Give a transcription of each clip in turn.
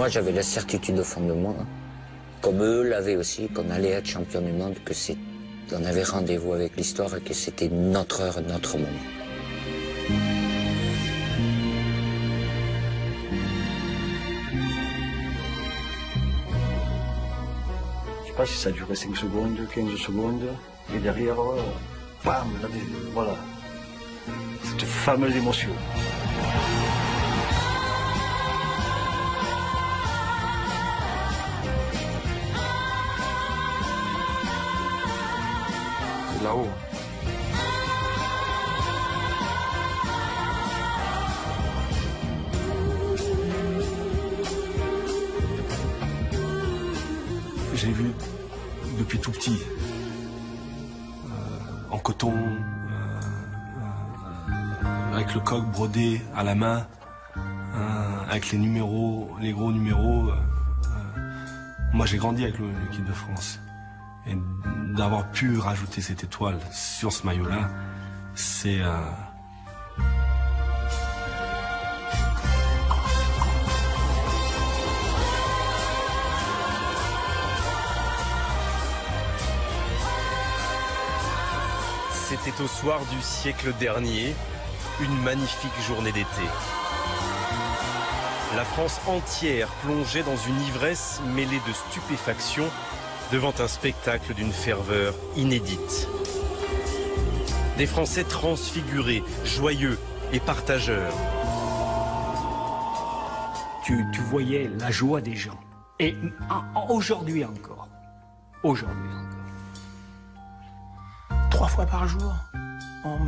Moi, j'avais la certitude au fond de moi, comme eux l'avaient aussi, qu'on allait être champion du monde, qu'on avait rendez-vous avec l'histoire et que c'était notre heure, notre moment. Je sais pas si ça a duré 5 secondes, 15 secondes, et derrière, bam, voilà, cette fameuse émotion. Là-haut. Je l'ai vu depuis tout petit, en coton, avec le coq brodé à la main, avec les numéros, les gros numéros. Moi, j'ai grandi avec l'équipe de France. Et d'avoir pu rajouter cette étoile sur ce maillot-là, c'est... C'était au soir du siècle dernier, une magnifique journée d'été. La France entière plongeait dans une ivresse mêlée de stupéfaction devant un spectacle d'une ferveur inédite. Des Français transfigurés, joyeux et partageurs. Tu voyais la joie des gens. Et aujourd'hui encore. Aujourd'hui encore. 3 fois par jour, on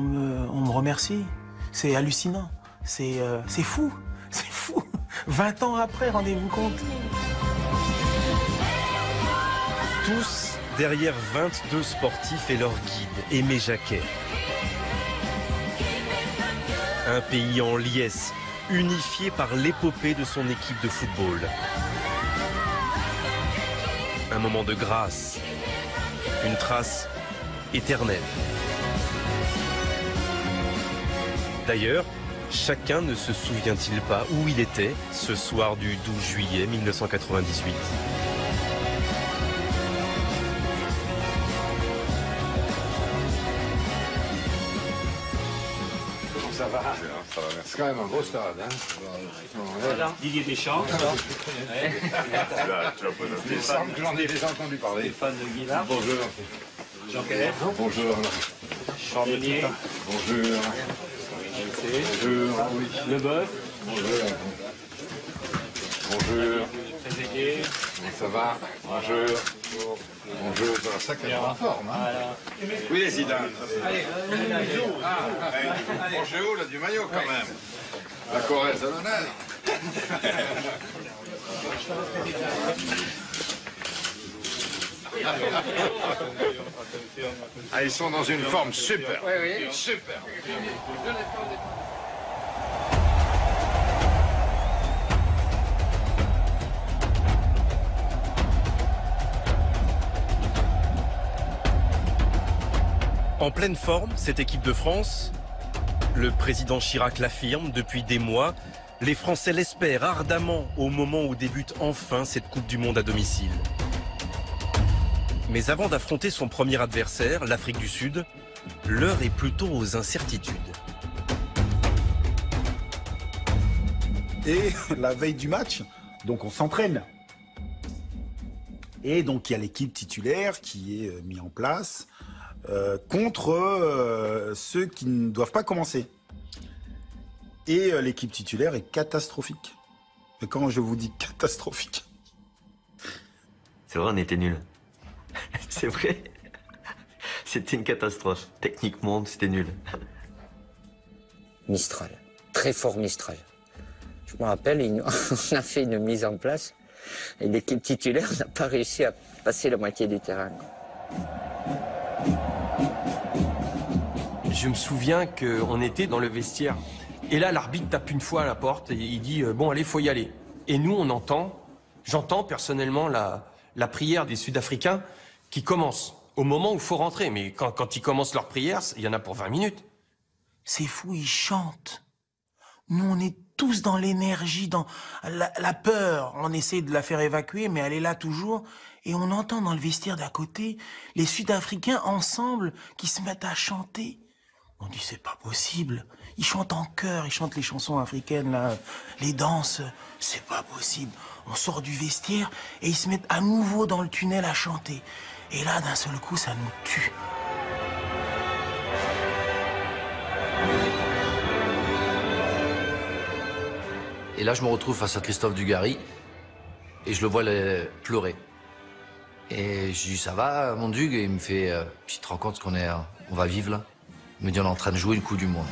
me remercie. C'est hallucinant. C'est fou. C'est fou. 20 ans après, rendez-vous compte. Tous derrière 22 sportifs et leur guide, Aimé Jacquet. Un pays en liesse, unifié par l'épopée de son équipe de football. Un moment de grâce, une trace éternelle. D'ailleurs, chacun ne se souvient-il pas où il était ce soir du 12 juillet 1998 ? Ça va, c'est quand même un beau stade. Hein. Voilà. Didier Deschamps. Il semble que j'en ai déjà entendu parler. Stéphane Guillard. Bonjour. Jean Calais. Bonjour. Charbonnier. Bonjour. Bonjour. Oui. Leboeuf. Bonjour. Bonjour. Trezeguet. Ça va? Bonjour. Bonjour. Ça va sacrément en forme. Hein. Oui, les Zidane. Allez. Bon, j'ai où là du maillot quand même? La Corrèze à l'honneur. Ah, ils sont dans une forme super. Oui, oui. Super. En pleine forme, cette équipe de France, le président Chirac l'affirme depuis des mois, les Français l'espèrent ardemment au moment où débute enfin cette Coupe du Monde à domicile. Mais avant d'affronter son premier adversaire, l'Afrique du Sud, l'heure est plutôt aux incertitudes. Et la veille du match, donc on s'entraîne. Et donc il y a l'équipe titulaire qui est mise en place contre ceux qui ne doivent pas commencer. Et l'équipe titulaire est catastrophique. Et quand je vous dis catastrophique... C'est vrai, on était nuls. C'est vrai. C'était une catastrophe. Techniquement, c'était nul. Mistral, très fort Mistral. Je me rappelle, on a fait une mise en place et l'équipe titulaire n'a pas réussi à passer la moitié du terrain. Je me souviens qu'on était dans le vestiaire. Et là, l'arbitre tape une fois à la porte et il dit « Bon, allez, faut y aller ». Et nous, on entend, j'entends personnellement la prière des Sud-Africains qui commence au moment où il faut rentrer. Mais quand ils commencent leur prière, il y en a pour 20 minutes. C'est fou, ils chantent. Nous, on est tous dans l'énergie, dans la peur. On essaie de la faire évacuer, mais elle est là toujours. Et on entend dans le vestiaire d'à côté les Sud-Africains ensemble qui se mettent à chanter. On dit, c'est pas possible. Ils chantent en chœur, ils chantent les chansons africaines, là, les danses. C'est pas possible. On sort du vestiaire et ils se mettent à nouveau dans le tunnel à chanter. Et là, d'un seul coup, ça nous tue. Et là, je me retrouve face à Christophe Dugarry et je le vois pleurer. Et je lui dis, ça va, mon Dug? Et il me fait, tu te rends compte qu'on on va vivre là? Il me dit, on est en train de jouer le coup du monde.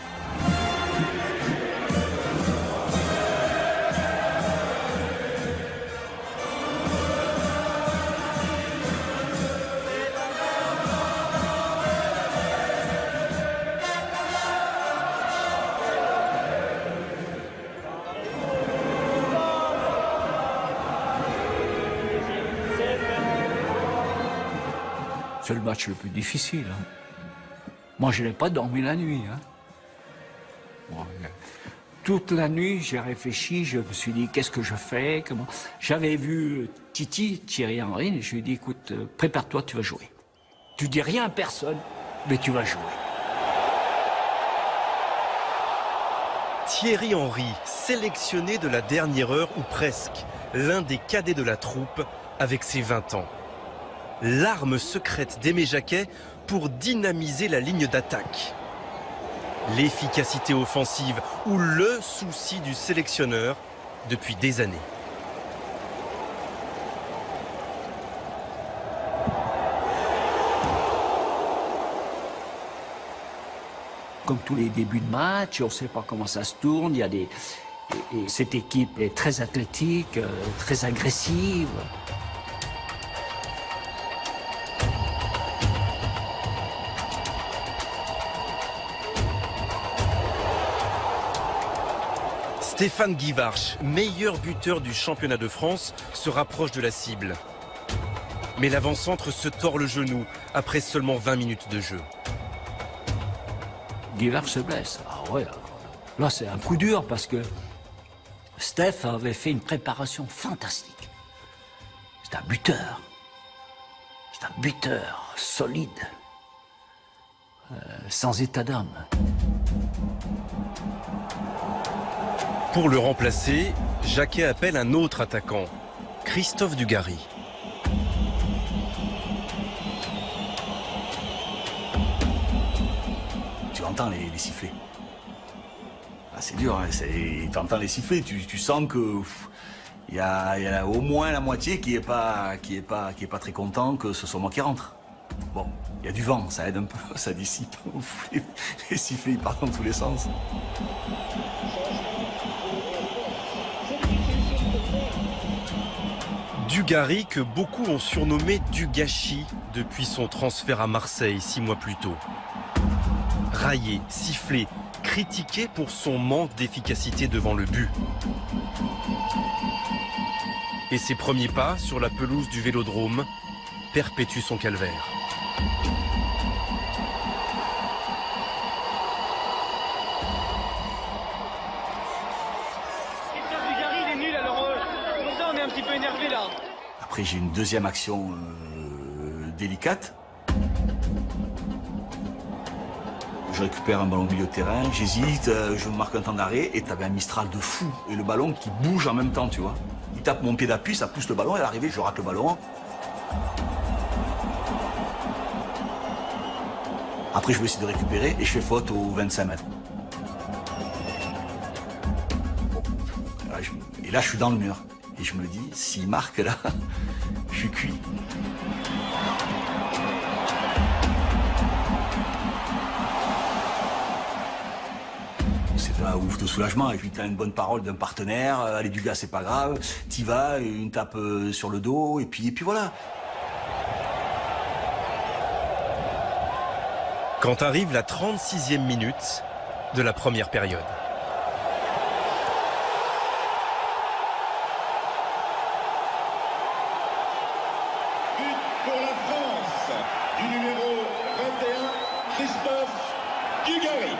C'est le match le plus difficile. Hein. Moi, je n'ai pas dormi la nuit. Hein. Bon, toute la nuit, j'ai réfléchi, je me suis dit, qu'est-ce que je fais? Comment... J'avais vu Titi, Thierry Henry, et je lui ai dit, écoute, prépare-toi, tu vas jouer. Tu dis rien à personne, mais tu vas jouer. Thierry Henry, sélectionné de la dernière heure ou presque, l'un des cadets de la troupe avec ses 20 ans. L'arme secrète d'Aimé Jacquet pour dynamiser la ligne d'attaque. L'efficacité offensive ou le souci du sélectionneur depuis des années. Comme tous les débuts de match, on ne sait pas comment ça se tourne. Il y a et cette équipe est très athlétique, très agressive. Stéphane Guivarch, meilleur buteur du championnat de France, se rapproche de la cible. Mais l'avant-centre se tord le genou après seulement 20 minutes de jeu. Guivarch se blesse. Ah ouais, là c'est un coup dur parce que Steph avait fait une préparation fantastique. C'est un buteur. C'est un buteur solide. Sans état d'âme. Pour le remplacer, Jacquet appelle un autre attaquant, Christophe Dugarry. Tu entends les sifflets. Ah, c'est dur, hein, tu entends les sifflets, tu sens que il y a au moins la moitié qui est pas très content que ce soit moi qui rentre. Bon, il y a du vent, ça aide un peu, ça dissipe. Les sifflets ils partent dans tous les sens. Dugarry que beaucoup ont surnommé Dugashi depuis son transfert à Marseille 6 mois plus tôt. Raillé, sifflé, critiqué pour son manque d'efficacité devant le but. Et ses premiers pas sur la pelouse du Vélodrome perpétuent son calvaire. Après, j'ai une deuxième action délicate. Je récupère un ballon au milieu de terrain, j'hésite, je marque un temps d'arrêt et t'avais un Mistral de fou. Et le ballon qui bouge en même temps, tu vois. Il tape mon pied d'appui, ça pousse le ballon et à l'arrivée, je rate le ballon. Après, je vais essayer de récupérer et je fais faute aux 25 mètres. Et là, je suis dans le mur. Et je me dis, s'il marque là, je suis cuit. C'est un ouf de soulagement. Et puis t'as une bonne parole d'un partenaire. Allez, du gars, c'est pas grave. T'y vas, une tape sur le dos. Et puis voilà. Quand arrive la 36e minute de la première période. Pour la France, du numéro 21, Christophe Dugarry.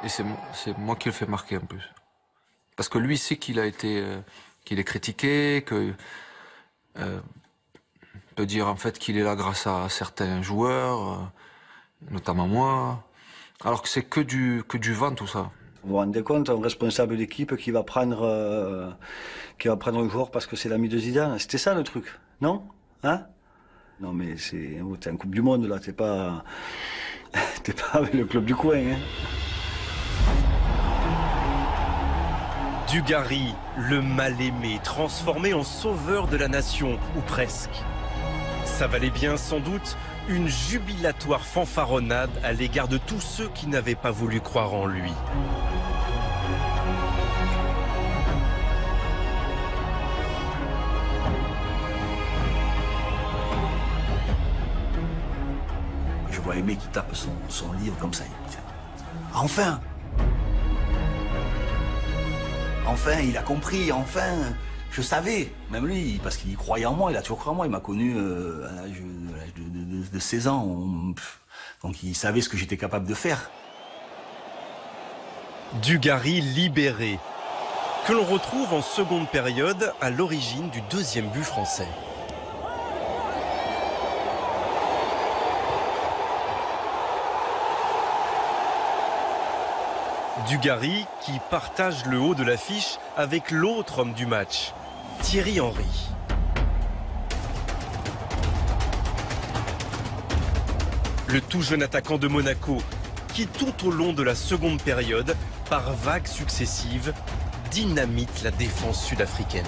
Et c'est moi qui le fais marquer en plus. Parce que lui sait qu'il a été, qu'il est critiqué, que peut dire en fait qu'il est là grâce à certains joueurs, notamment moi. Alors que c'est que du vent tout ça. Vous vous rendez compte, un responsable d'équipe qui va prendre un joueur parce que c'est l'ami de Zidane. C'était ça le truc, non? Hein? Non mais t'es en Coupe du Monde là, t'es pas avec le club du coin. Hein. Dugarry, le mal-aimé, transformé en sauveur de la nation, ou presque. Ça valait bien sans doute une jubilatoire fanfaronnade à l'égard de tous ceux qui n'avaient pas voulu croire en lui. Je vois Aimé qui tape son livre comme ça. Il fait, enfin! Enfin, il a compris, enfin, je savais. Même lui, parce qu'il croyait en moi, il a toujours cru en moi. Il m'a connu à l'âge de 16 ans. Donc il savait ce que j'étais capable de faire. Dugarry libéré, que l'on retrouve en seconde période à l'origine du deuxième but français. Dugarry qui partage le haut de l'affiche avec l'autre homme du match, Thierry Henry. Le tout jeune attaquant de Monaco qui tout au long de la seconde période, par vagues successives, dynamite la défense sud-africaine.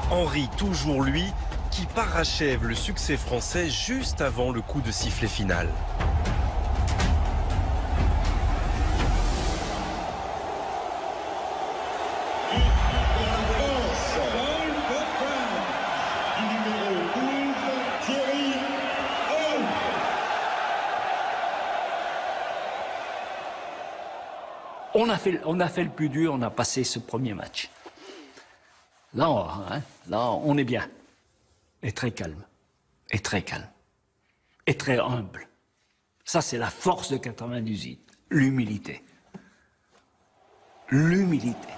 Henry, toujours lui, qui parachève le succès français juste avant le coup de sifflet final. On a fait le plus dur, on a passé ce premier match. Là, on est bien. Et très calme. Et très calme. Et très humble. Ça, c'est la force de 98. L'humilité. L'humilité.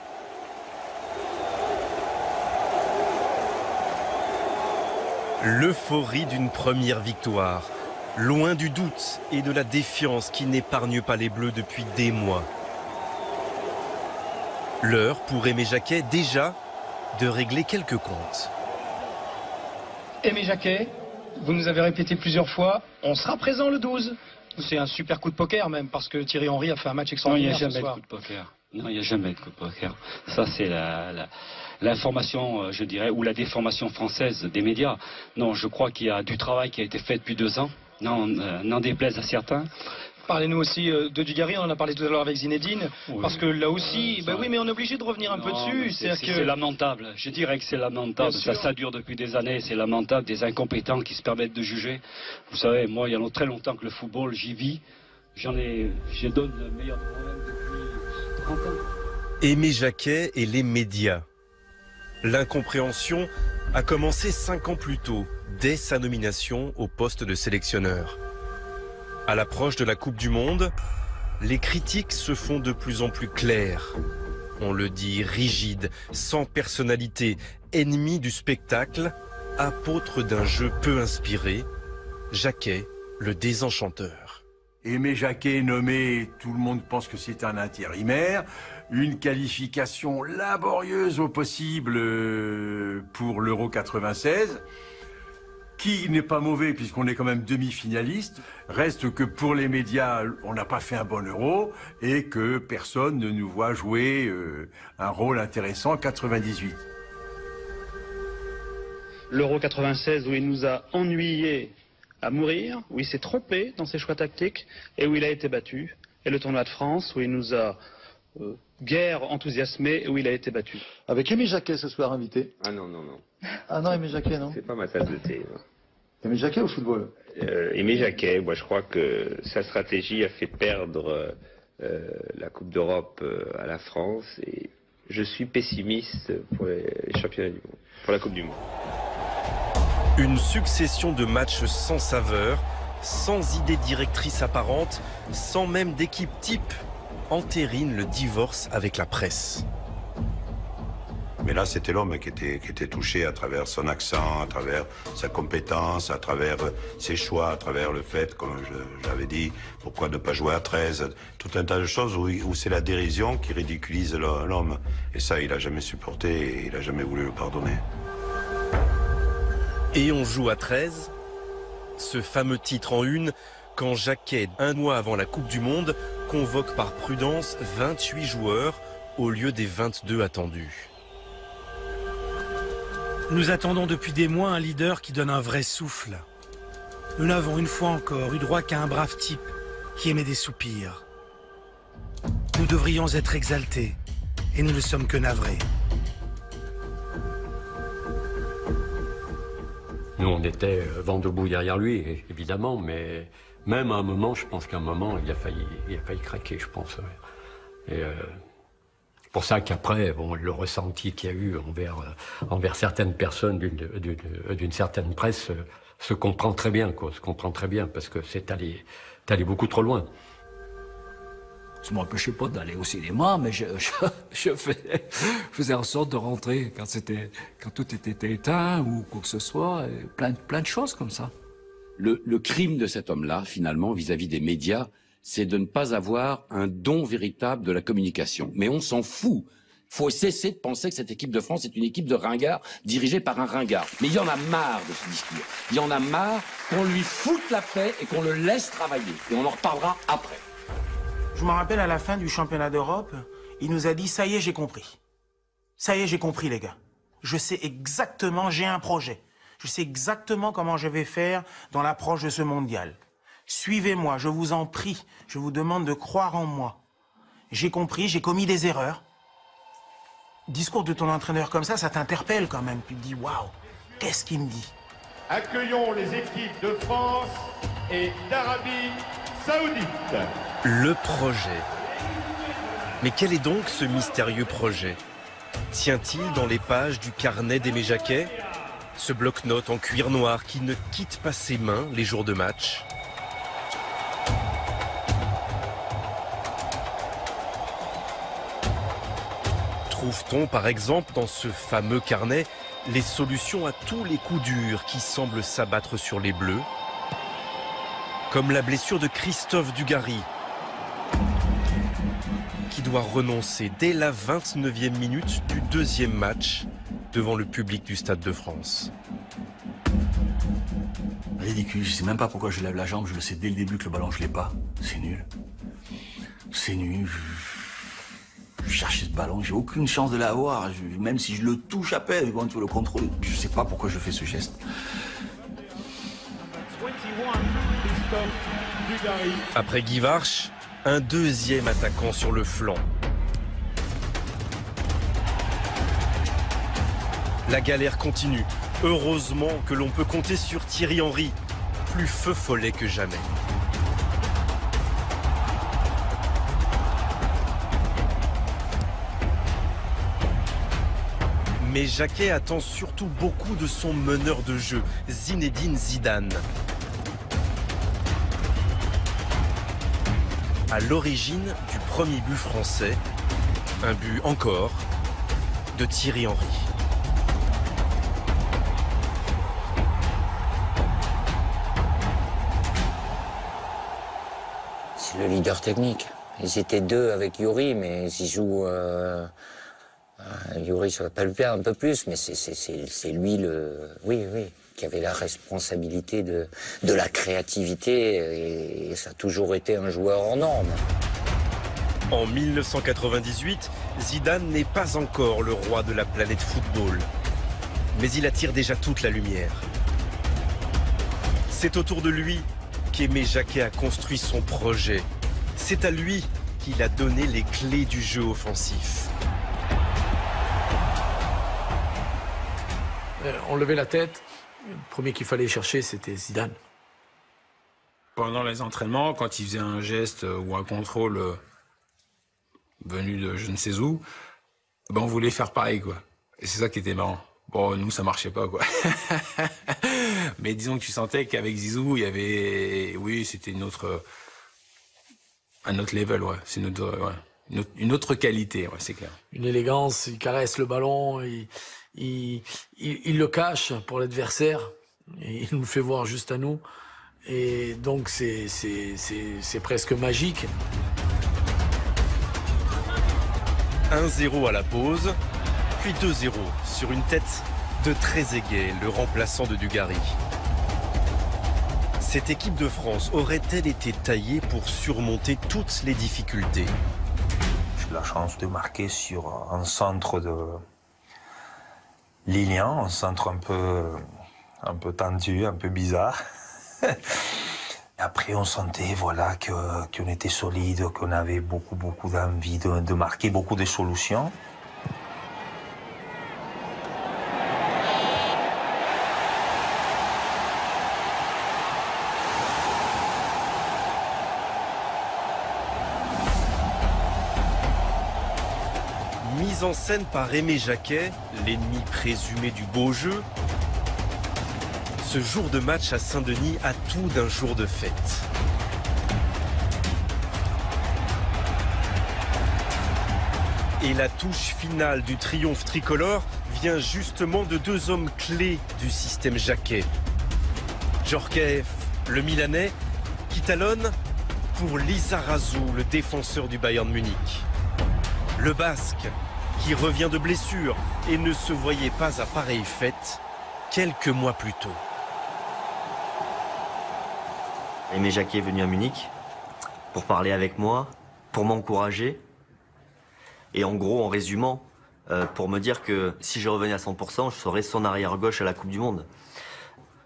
L'euphorie d'une première victoire. Loin du doute et de la défiance qui n'épargne pas les Bleus depuis des mois. L'heure pour Aimé Jacquet déjà de régler quelques comptes. Aimé Jacquet, vous nous avez répété plusieurs fois, on sera présent le 12. C'est un super coup de poker même, parce que Thierry Henry a fait un match extraordinaire. Non, il n'y a jamais de coup de poker. Non, il n'y a jamais de coup de poker. Ça, c'est l'information, je dirais, ou la déformation française des médias. Non, je crois qu'il y a du travail qui a été fait depuis 2 ans. Non, n'en déplaise à certains. Parlez-nous aussi de Dugarry, on en a parlé tout à l'heure avec Zinedine, oui. Parce que là aussi, oui, mais on est obligé de revenir un peu dessus. C'est lamentable, je dirais que c'est lamentable, ça dure depuis des années, c'est lamentable, des incompétents qui se permettent de juger. Vous savez, moi, il y a très longtemps que le football, j'y vis, je donne le meilleur problème depuis 30 ans. Aimé Jacquet et les médias. L'incompréhension a commencé 5 ans plus tôt, dès sa nomination au poste de sélectionneur. À l'approche de la Coupe du Monde, les critiques se font de plus en plus claires. On le dit rigide, sans personnalité, ennemi du spectacle, apôtre d'un jeu peu inspiré, Jacquet, le désenchanteur. Aimé Jacquet nommé, tout le monde pense que c'est un intérimaire, une qualification laborieuse au possible pour l'Euro 96. Qui n'est pas mauvais puisqu'on est quand même demi-finaliste. Reste que pour les médias, on n'a pas fait un bon Euro et que personne ne nous voit jouer un rôle intéressant en 98. L'Euro 96 où il nous a ennuyés à mourir, où il s'est trompé dans ses choix tactiques et où il a été battu. Et le tournoi de France où il nous a guère enthousiasmé et où il a été battu. Avec Aimé Jacquet ce soir invité. Ah non, non, non. Ah non, Aimé Jacquet, non. C'est pas ma tasse de thé. Aimé Jacquet au football. Aimé Jacquet, moi je crois que sa stratégie a fait perdre la Coupe d'Europe à la France et Je suis pessimiste pour les championnats du monde, pour la Coupe du Monde. Une succession de matchs sans saveur, sans idée directrice apparente, sans même d'équipe type, entérine le divorce avec la presse. Mais là, c'était l'homme qui était touché à travers son accent, à travers sa compétence, à travers ses choix, à travers le fait, comme j'avais dit, pourquoi ne pas jouer à 13, tout un tas de choses où c'est la dérision qui ridiculise l'homme. Et ça, il n'a jamais supporté et il n'a jamais voulu le pardonner. Et on joue à 13, ce fameux titre en une, quand Jacquet, un mois avant la Coupe du Monde, convoque par prudence 28 joueurs au lieu des 22 attendus. Nous attendons depuis des mois un leader qui donne un vrai souffle. Nous n'avons une fois encore eu droit qu'à un brave type qui émet des soupirs. Nous devrions être exaltés, et nous ne sommes que navrés. Nous, on était vent debout derrière lui, évidemment, mais même à un moment, je pense qu'à un moment, il a failli craquer, je pense. Et c'est pour ça qu'après, bon, le ressenti qu'il y a eu envers certaines personnes d'une certaine presse se comprend très bien, quoi, se comprend très bien, parce que c'est allé beaucoup trop loin. Ça ne m'empêchait pas d'aller au cinéma, mais je faisais en sorte de rentrer quand tout était éteint ou quoi que ce soit, et plein de choses comme ça. Le crime de cet homme-là, finalement, vis-à-vis des médias, c'est de ne pas avoir un don véritable de la communication. Mais on s'en fout. Il faut cesser de penser que cette équipe de France est une équipe de ringards dirigée par un ringard. Mais il y en a marre de ce discours. Il y en a marre qu'on lui foute la paix et qu'on le laisse travailler. Et on en reparlera après. Je me rappelle à la fin du championnat d'Europe, il nous a dit « Ça y est, j'ai compris. Ça y est, j'ai compris, les gars. Je sais exactement, j'ai un projet. Je sais exactement comment je vais faire dans l'approche de ce mondial. Suivez-moi, je vous en prie. Je vous demande de croire en moi. J'ai compris, j'ai commis des erreurs. » Discours de ton entraîneur comme ça t'interpelle quand même. Tu te dis « Waouh, qu'est-ce qu'il me dit ?» Accueillons les équipes de France et d'Arabie Saoudite. Le projet. Mais quel est donc ce mystérieux projet? Tient-il dans les pages du carnet d'Aimé Jacquet? Ce bloc-notes en cuir noir qui ne quitte pas ses mains les jours de match? Trouve-t-on par exemple dans ce fameux carnet les solutions à tous les coups durs qui semblent s'abattre sur les Bleus? Comme la blessure de Christophe Dugarry, qui doit renoncer dès la 29e minute du deuxième match devant le public du Stade de France. Ridicule, je sais même pas pourquoi je lève la jambe, je le sais dès le début que le ballon je l'ai pas. C'est nul. C'est nul. Je cherchais ce ballon, j'ai aucune chance de l'avoir. Même si je le touche à peine quand tu veux le contrôle, je sais pas pourquoi je fais ce geste. Après Guy Varche, un deuxième attaquant sur le flanc. La galère continue. Heureusement que l'on peut compter sur Thierry Henry, plus feu follet que jamais. Mais Jacquet attend surtout beaucoup de son meneur de jeu, Zinedine Zidane. À l'origine du premier but français, un but encore de Thierry Henry. C'est le leader technique. Ils étaient deux avec Youri, mais s'ils jouent... Youri, ça va pas lui perdre un peu plus, mais c'est lui oui, qui avait la responsabilité de la créativité, et ça a toujours été un joueur hors norme. En 1998, Zidane n'est pas encore le roi de la planète football, mais il attire déjà toute la lumière. C'est autour de lui qu'Aimé Jacquet a construit son projet. C'est à lui qu'il a donné les clés du jeu offensif. On levait la tête, le premier qu'il fallait chercher, c'était Zidane. Pendant les entraînements, quand il faisait un geste ou un contrôle venu de je ne sais où, Ben, on voulait faire pareil, quoi. Et c'est ça qui était marrant. Bon, nous, ça marchait pas, quoi. Mais disons que tu sentais qu'avec Zizou, il y avait... Oui, c'était un autre level, ouais. C'est une autre qualité, ouais, c'est clair. Une élégance, il caresse le ballon, il le cache pour l'adversaire, et il nous le fait voir juste à nous. Et donc, c'est presque magique. 1-0 à la pause, puis 2-0 sur une tête de Trezeguet, le remplaçant de Dugarry. Cette équipe de France aurait-elle été taillée pour surmonter toutes les difficultés? J'ai la chance de marquer sur un centre de Lilian, un centre un peu tendu, un peu bizarre. Après, on sentait voilà, qu'on était solide, qu'on avait beaucoup d'envie de marquer, beaucoup de solutions. Mise en scène par Aimé Jacquet, l'ennemi présumé du beau jeu, ce jour de match à Saint-Denis a tout d'un jour de fête. Et la touche finale du triomphe tricolore vient justement de deux hommes clés du système Jacquet. Djorkaeff, le Milanais, qui talonne pour Lizarazu, le défenseur du Bayern Munich. Le Basque, qui revient de blessure et ne se voyait pas à pareille fête quelques mois plus tôt. Aimé Jacquet est venu à Munich pour parler avec moi, pour m'encourager. Et en gros, en résumant, pour me dire que si je revenais à 100%, je serais son arrière-gauche à la Coupe du Monde.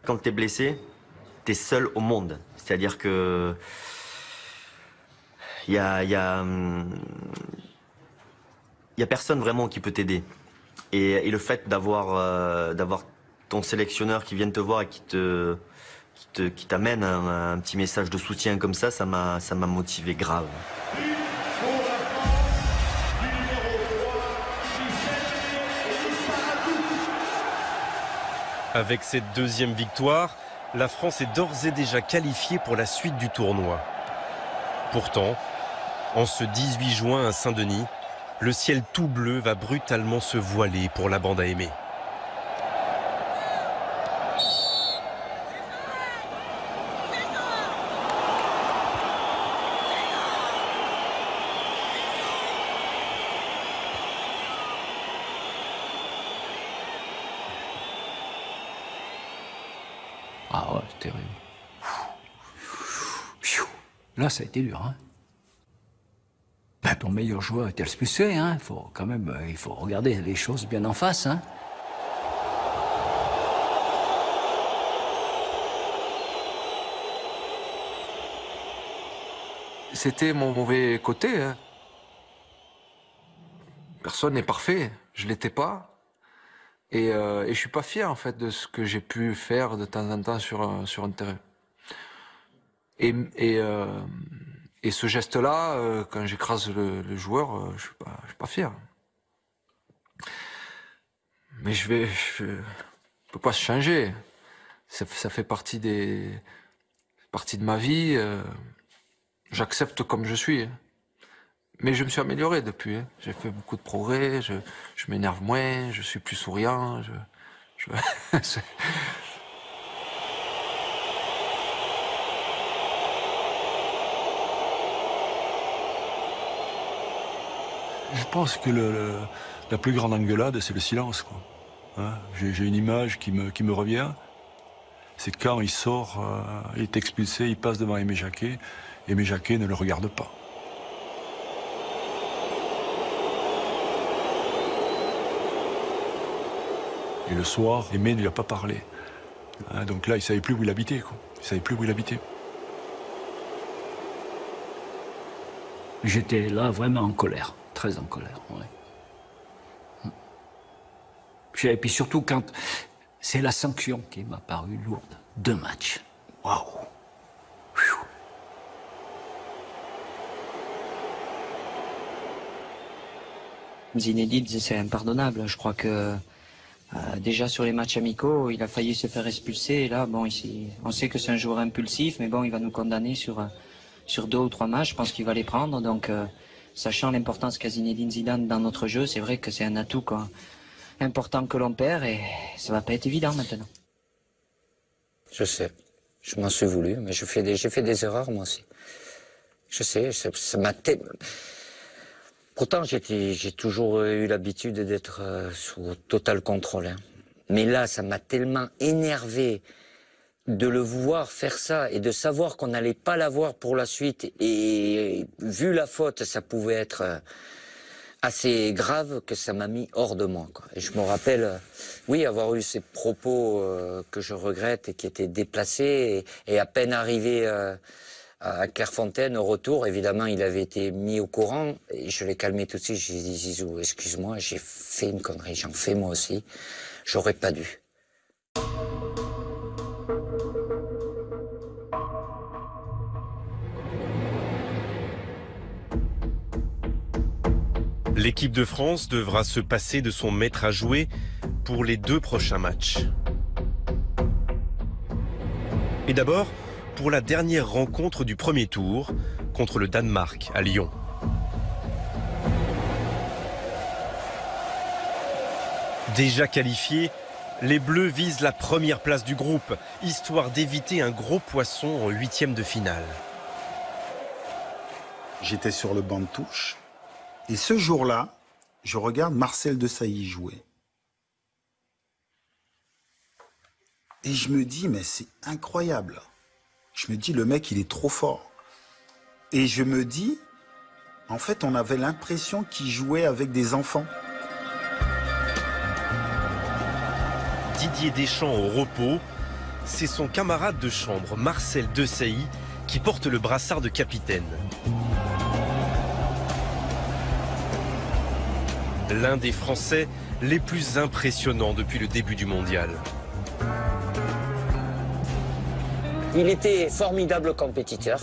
Quand t'es blessé, t'es seul au monde. C'est-à-dire que... Il y a personne vraiment qui peut t'aider. Et le fait d'avoir ton sélectionneur qui vient te voir et qui t'amène un petit message de soutien comme ça m'a motivé grave. Avec cette deuxième victoire, la France est d'ores et déjà qualifiée pour la suite du tournoi. Pourtant, en ce 18 juin à Saint-Denis, le ciel tout bleu va brutalement se voiler pour la bande à Aimé. Ah ouais, c'est terrible. Là, ça a été dur, hein. Ben, ton meilleur joueur était expulsé, hein. Il faut regarder les choses bien en face, hein. C'était mon mauvais côté, hein. Personne n'est parfait, je l'étais pas. Et je suis pas fier, en fait, de ce que j'ai pu faire de temps en temps sur un terrain. Et ce geste-là, quand j'écrase le joueur, je suis pas fier. Mais je peux pas se changer. Ça fait partie de ma vie. J'accepte comme je suis. Mais je me suis amélioré depuis. J'ai fait beaucoup de progrès. Je m'énerve moins. Je suis plus souriant. Je pense que la plus grande engueulade, c'est le silence, quoi. Hein, j'ai une image qui me revient. C'est quand il sort, il est expulsé, il passe devant Aimé Jacquet. Aimé Jacquet ne le regarde pas. Et le soir, Aimé ne lui a pas parlé. Hein, donc là, il ne savait plus où il habitait, quoi. Il ne savait plus où il habitait. J'étais là vraiment en colère, très en colère, ouais. Et puis surtout quand c'est la sanction qui m'a paru lourde. 2 matchs. Waouh. Zinedine, c'est impardonnable. Je crois que déjà sur les matchs amicaux, il a failli se faire expulser. Et là, bon, ici, on sait que c'est un joueur impulsif, mais bon, il va nous condamner sur 2 ou 3 matchs. Je pense qu'il va les prendre. Donc, sachant l'importance qu'a Zinedine Zidane dans notre jeu, c'est vrai que c'est un atout important que l'on perd et ça va pas être évident maintenant. Je sais, je m'en suis voulu, mais j'ai fait des erreurs moi aussi. Je sais, ça m'a tellement... Pourtant, j'ai toujours eu l'habitude d'être sous total contrôle. Hein. Mais là, ça m'a tellement énervé de le voir faire ça et de savoir qu'on n'allait pas l'avoir pour la suite. Et vu la faute, ça pouvait être assez grave que ça m'a mis hors de moi. Quoi. Et je me rappelle, oui, avoir eu ces propos que je regrette et qui étaient déplacés. Et à peine arrivé... à Clairefontaine, au retour, évidemment, il avait été mis au courant. Et je l'ai calmé tout de suite. J'ai dit, Zizou, excuse-moi, j'ai fait une connerie. J'en fais moi aussi. J'aurais pas dû. L'équipe de France devra se passer de son maître à jouer pour les 2 prochains matchs. Et d'abord, pour la dernière rencontre du premier tour contre le Danemark à Lyon. Déjà qualifiés, les Bleus visent la première place du groupe, histoire d'éviter un gros poisson en 8e de finale. J'étais sur le banc de touche et ce jour-là, je regarde Marcel Desailly jouer. Et je me dis, mais c'est incroyable. Je me dis, le mec, il est trop fort. Et je me dis, en fait, on avait l'impression qu'il jouait avec des enfants. Didier Deschamps au repos, c'est son camarade de chambre, Marcel Desailly, qui porte le brassard de capitaine. L'un des Français les plus impressionnants depuis le début du mondial. Il était formidable compétiteur,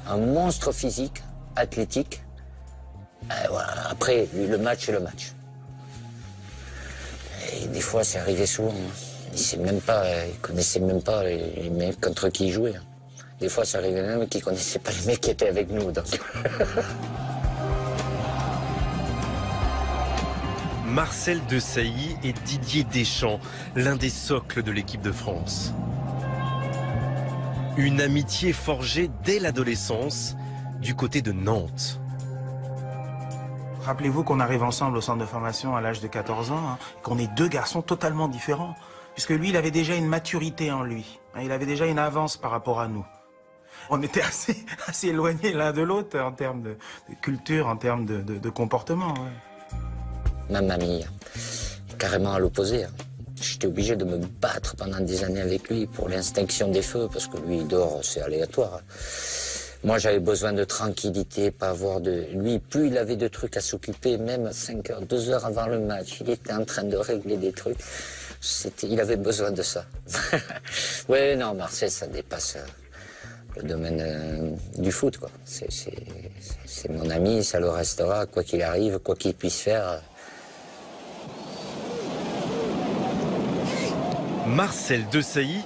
un monstre physique, athlétique. Voilà. Après, lui, le match, c'est le match. Et des fois, c'est arrivé souvent. Il ne connaissait même pas les mecs contre qui il jouait. Des fois, ça arrivait même qu'il ne connaissait pas les mecs qui étaient avec nous. Donc. Marcel Desailly et Didier Deschamps, l'un des socles de l'équipe de France. Une amitié forgée dès l'adolescence du côté de Nantes. Rappelez-vous qu'on arrive ensemble au centre de formation à l'âge de 14 ans, qu'on est 2 garçons totalement différents. Puisque lui, il avait déjà une maturité en lui. Il avait déjà une avance par rapport à nous. On était assez éloignés l'un de l'autre en termes de culture, en termes de comportement. Ouais. Ma mamie, carrément à l'opposé. J'étais obligé de me battre pendant des années avec lui pour l'extinction des feux, parce que lui, il dort, c'est aléatoire. Moi, j'avais besoin de tranquillité, pas avoir de... Lui, plus il avait de trucs à s'occuper, même 5 heures, 2 heures avant le match, il était en train de régler des trucs. Il avait besoin de ça. Ouais, non, Marseille, ça dépasse le domaine du foot, quoi. C'est mon ami, ça le restera, quoi qu'il arrive, quoi qu'il puisse faire. Marcel Desailly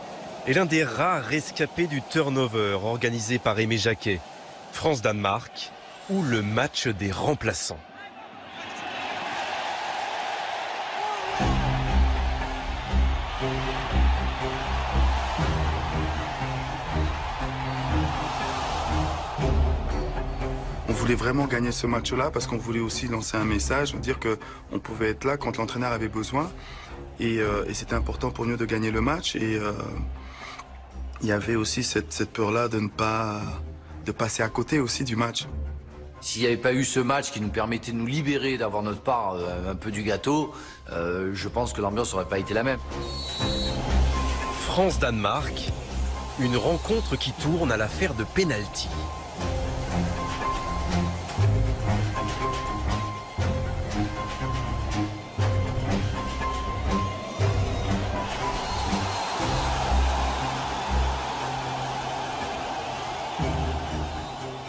est l'un des rares rescapés du turnover organisé par Aimé Jacquet, France-Danemark, ou le match des remplaçants. On voulait vraiment gagner ce match-là parce qu'on voulait aussi lancer un message, dire qu'on pouvait être là quand l'entraîneur avait besoin. Et c'était important pour nous de gagner le match. Et il y avait aussi cette peur-là de passer à côté aussi du match. S'il n'y avait pas eu ce match qui nous permettait de nous libérer, d'avoir notre part un peu du gâteau, je pense que l'ambiance n'aurait pas été la même. France-Danemark, une rencontre qui tourne à l'affaire de pénalty.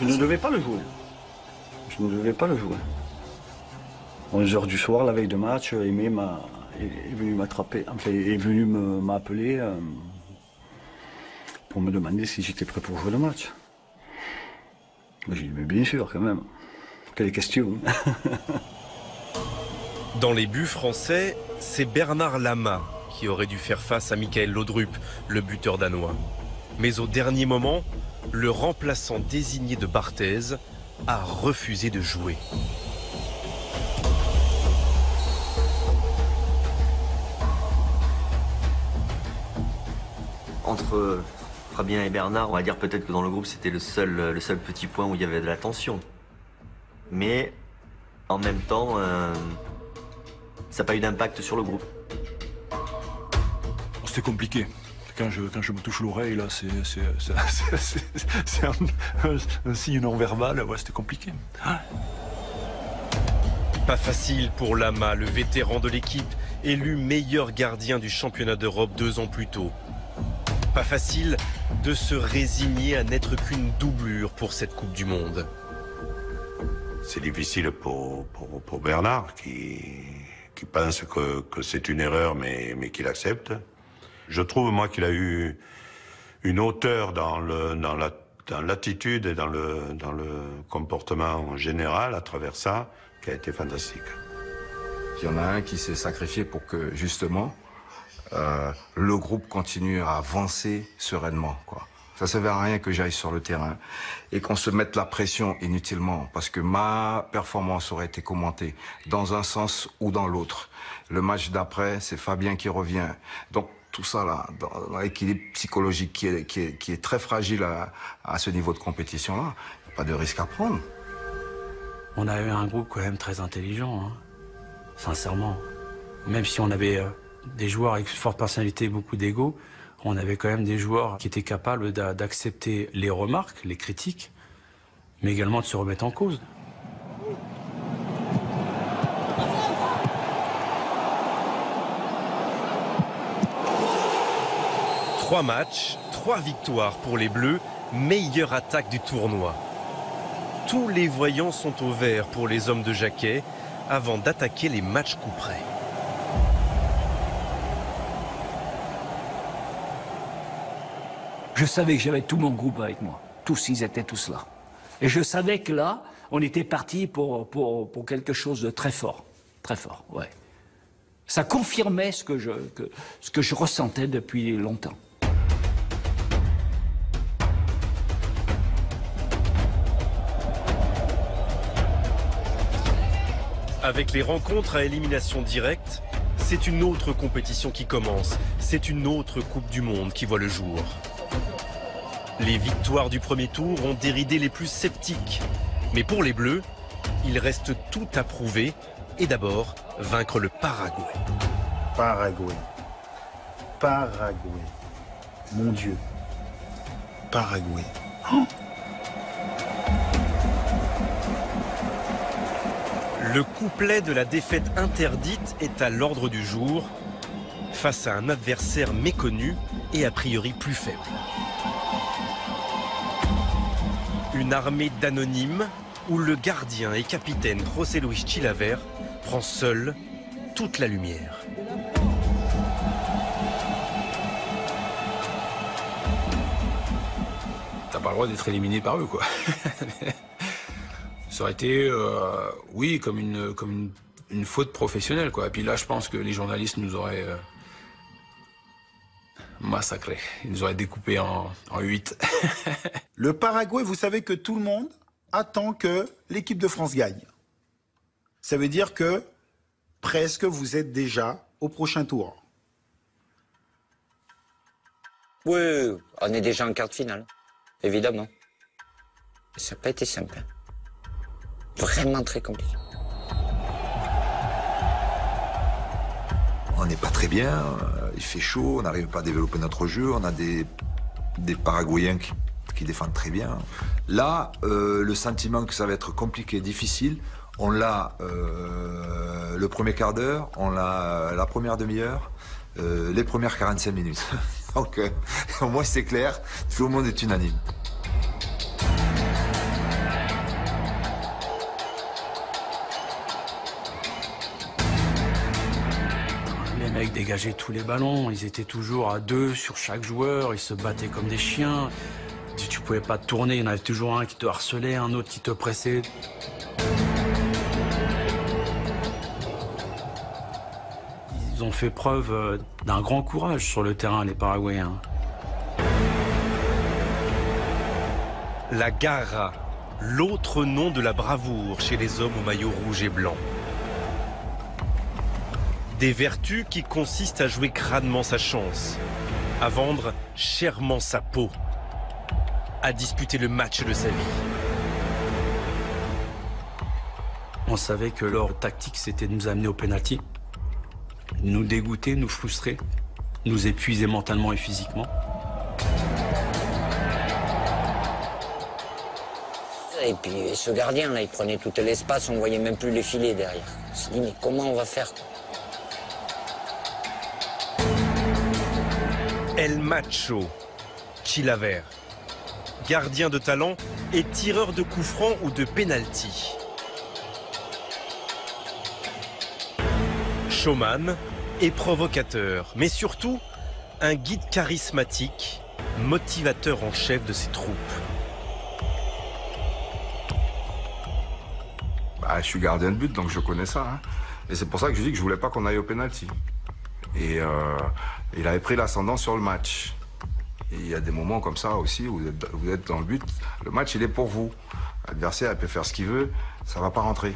Je ne devais pas le jouer. Je ne devais pas le jouer. 11h du soir, la veille de match, Aimé est venu m'attraper, enfin, est venu m'appeler pour me demander si j'étais prêt pour jouer le match. J'ai dit, mais bien sûr, quand même. Quelle question. Dans les buts français, c'est Bernard Lama qui aurait dû faire face à Michael Laudrup, le buteur danois. Mais au dernier moment, le remplaçant désigné de Barthez a refusé de jouer. Entre Fabien et Bernard, on va dire peut-être que dans le groupe, c'était le seul petit point où il y avait de la tension. Mais en même temps, ça n'a pas eu d'impact sur le groupe. C'était compliqué. Quand je me touche l'oreille, là, c'est un signe non verbal. Ouais, c'était compliqué. Ah. Pas facile pour Lama, le vétéran de l'équipe, élu meilleur gardien du championnat d'Europe 2 ans plus tôt. Pas facile de se résigner à n'être qu'une doublure pour cette Coupe du Monde. C'est difficile pour Bernard qui pense que c'est une erreur mais qu'il accepte. Je trouve moi qu'il a eu une hauteur dans l'attitude et dans le comportement en général à travers ça qui a été fantastique. Il y en a un qui s'est sacrifié pour que justement le groupe continue à avancer sereinement, quoi. Ça ne servait à rien que j'aille sur le terrain et qu'on se mette la pression inutilement parce que ma performance aurait été commentée dans un sens ou dans l'autre. Le match d'après, c'est Fabien qui revient. Donc tout ça là, dans l'équilibre psychologique qui est très fragile à ce niveau de compétition-là, il n'y a pas de risque à prendre. On a eu un groupe quand même très intelligent, hein. Sincèrement. Même si on avait des joueurs avec forte personnalité et beaucoup d'ego, on avait quand même des joueurs qui étaient capables d'accepter les remarques, les critiques, mais également de se remettre en cause. Trois matchs, 3 victoires pour les Bleus, meilleure attaque du tournoi. Tous les voyants sont au vert pour les hommes de Jacquet avant d'attaquer les matchs coup près. Je savais que j'avais tout mon groupe avec moi. Tous, ils étaient tous là. Et je savais que là, on était parti pour quelque chose de très fort. Très fort, ouais. Ça confirmait ce que je ressentais depuis longtemps. Avec les rencontres à élimination directe, c'est une autre compétition qui commence. C'est une autre Coupe du Monde qui voit le jour. Les victoires du premier tour ont déridé les plus sceptiques. Mais pour les Bleus, il reste tout à prouver. Et d'abord, vaincre le Paraguay. Paraguay. Mon Dieu. Paraguay. Oh. Le couplet de la défaite interdite est à l'ordre du jour face à un adversaire méconnu et a priori plus faible. Une armée d'anonymes où le gardien et capitaine José Luis Chilavert prend seul toute la lumière. T'as pas le droit d'être éliminé par eux, quoi. Ça aurait été, oui, comme une faute professionnelle, quoi. Et puis là, je pense que les journalistes nous auraient massacrés. Ils nous auraient découpés en 8. Le Paraguay, vous savez que tout le monde attend que l'équipe de France gagne. Ça veut dire que presque vous êtes déjà au prochain tour. Oui, on est déjà en quart de finale, évidemment. Ça n'a pas été simple. Vraiment très compliqué. On n'est pas très bien, il fait chaud, on n'arrive pas à développer notre jeu, on a des Paraguayens qui défendent très bien. Là, le sentiment que ça va être compliqué, difficile, on l'a le premier quart d'heure, on l'a la première demi-heure, les premières 45 minutes. Donc, au moins c'est clair, tout le monde est unanime. mecs dégageaient tous les ballons, ils étaient toujours à 2 sur chaque joueur, ils se battaient comme des chiens. Tu pouvais pas te tourner, il y en avait toujours un qui te harcelait, un autre qui te pressait. Ils ont fait preuve d'un grand courage sur le terrain, les Paraguayens. La garra, l'autre nom de la bravoure chez les hommes au maillot rouge et blanc. Des vertus qui consistent à jouer crânement sa chance, à vendre chèrement sa peau, à disputer le match de sa vie. On savait que leur tactique, c'était de nous amener au pénalty, nous dégoûter, nous frustrer, nous épuiser mentalement et physiquement. Et puis ce gardien, là, il prenait tout l'espace, on ne voyait même plus les filets derrière. On s'est dit, mais comment on va faire? El Macho, Chilavert, gardien de talent et tireur de coups francs ou de pénalty. Showman et provocateur, mais surtout un guide charismatique, motivateur en chef de ses troupes. Bah, je suis gardien de but, donc je connais ça. Hein. Et c'est pour ça que je dis que je voulais pas qu'on aille au pénalty. Et il avait pris l'ascendant sur le match. Et il y a des moments comme ça aussi où vous êtes dans le but. Le match, il est pour vous. L'adversaire, il peut faire ce qu'il veut, ça va pas rentrer.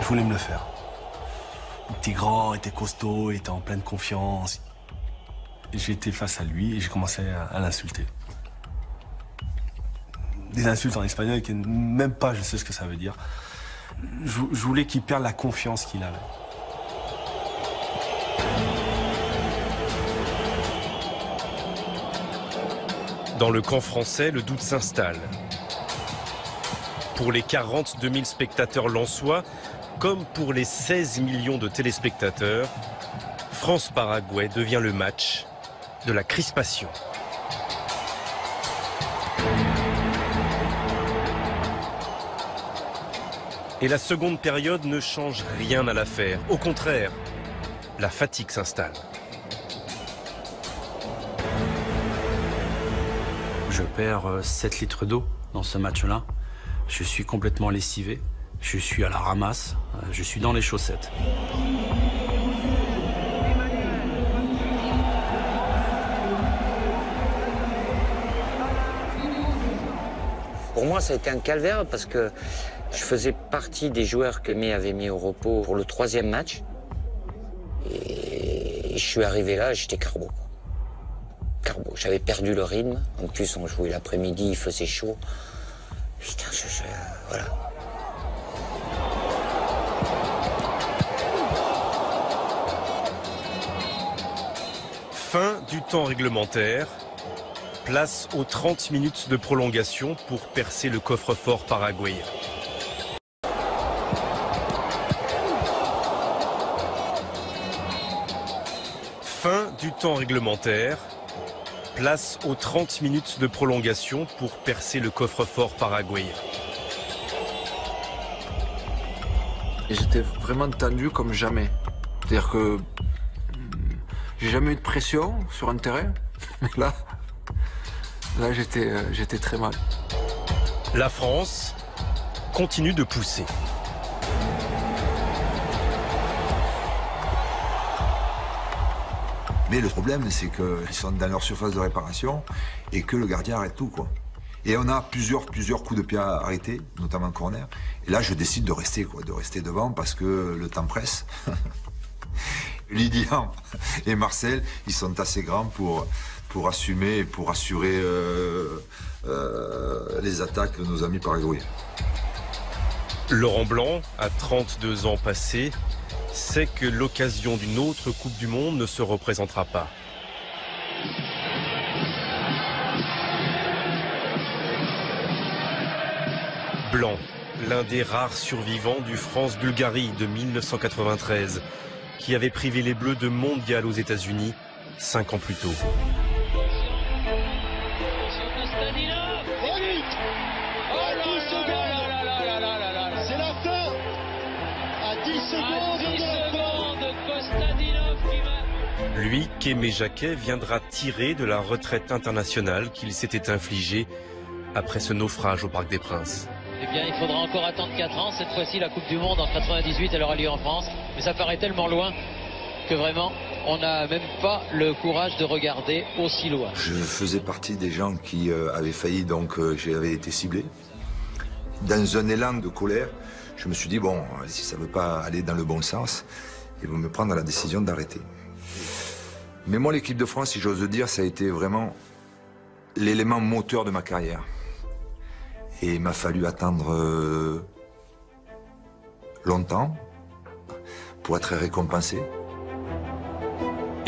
Je voulais me le faire. Il était grand, il était costaud, il était en pleine confiance. J'étais face à lui et j'ai commencé à l'insulter. Des insultes en espagnol qui même pas je sais ce que ça veut dire. Je voulais qu'il perde la confiance qu'il avait. Dans le camp français, le doute s'installe. Pour les 42 000 spectateurs lensois, comme pour les 16 millions de téléspectateurs, France-Paraguay devient le match de la crispation. Et la seconde période ne change rien à l'affaire. Au contraire, la fatigue s'installe. Je perds 7 litres d'eau dans ce match-là. Je suis complètement lessivé. Je suis à la ramasse. Je suis dans les chaussettes. Pour moi, ça a été un calvaire parce que je faisais partie des joueurs que May avait mis au repos pour le 3e match. Et je suis arrivé là, j'étais carbo. Carbo. J'avais perdu le rythme. En plus, on jouait l'après-midi, il faisait chaud. Putain, voilà. Fin du temps réglementaire. Place aux 30 minutes de prolongation pour percer le coffre-fort paraguayen. Fin du temps réglementaire. Place aux 30 minutes de prolongation pour percer le coffre-fort paraguayen. Et j'étais vraiment tendu comme jamais. C'est-à-dire que j'ai jamais eu de pression sur un terrain, mais là j'étais très mal. La France continue de pousser. Mais le problème, c'est qu'ils sont dans leur surface de réparation et que le gardien arrête tout, quoi. Et on a plusieurs coups de pied arrêtés, notamment en corner. Et là, je décide de rester, quoi, de rester devant parce que le temps presse. Lydian et Marcel, ils sont assez grands pour assumer et pour assurer les attaques de nos amis paraguayens. Laurent Blanc, à 32 ans passés, sait que l'occasion d'une autre Coupe du Monde ne se représentera pas. Blanc, l'un des rares survivants du France-Bulgarie de 1993, qui avait privé les Bleus de mondial aux États-Unis 5 ans plus tôt. C'est la Lui, Kémé Jacquet, viendra tirer de la retraite internationale qu'il s'était infligée après ce naufrage au Parc des Princes. Eh bien, il faudra encore attendre 4 ans. Cette fois-ci, la Coupe du Monde en 98, elle aura lieu en France. Mais ça paraît tellement loin que vraiment, on n'a même pas le courage de regarder aussi loin. Je faisais partie des gens qui avaient failli, donc j'avais été ciblé. Dans un élan de colère, je me suis dit, bon, si ça ne veut pas aller dans le bon sens, ils vont me prendre la décision d'arrêter. Mais moi, l'équipe de France, si j'ose dire, ça a été vraiment l'élément moteur de ma carrière. Et il m'a fallu attendre longtemps pour être récompensé.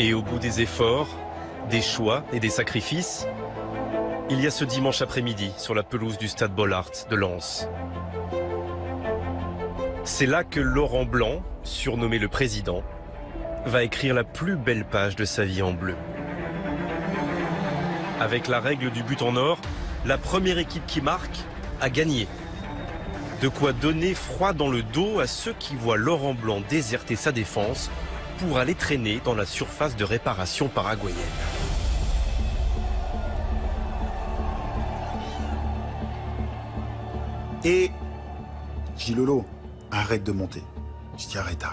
Et au bout des efforts, des choix et des sacrifices, il y a ce dimanche après-midi sur la pelouse du stade Bollaert de Lens. C'est là que Laurent Blanc, surnommé le président, va écrire la plus belle page de sa vie en bleu. Avec la règle du but en or, la première équipe qui marque a gagné. De quoi donner froid dans le dos à ceux qui voient Laurent Blanc déserter sa défense pour aller traîner dans la surface de réparation paraguayenne. Et je dis Lolo, arrête de monter. Je dis arrête.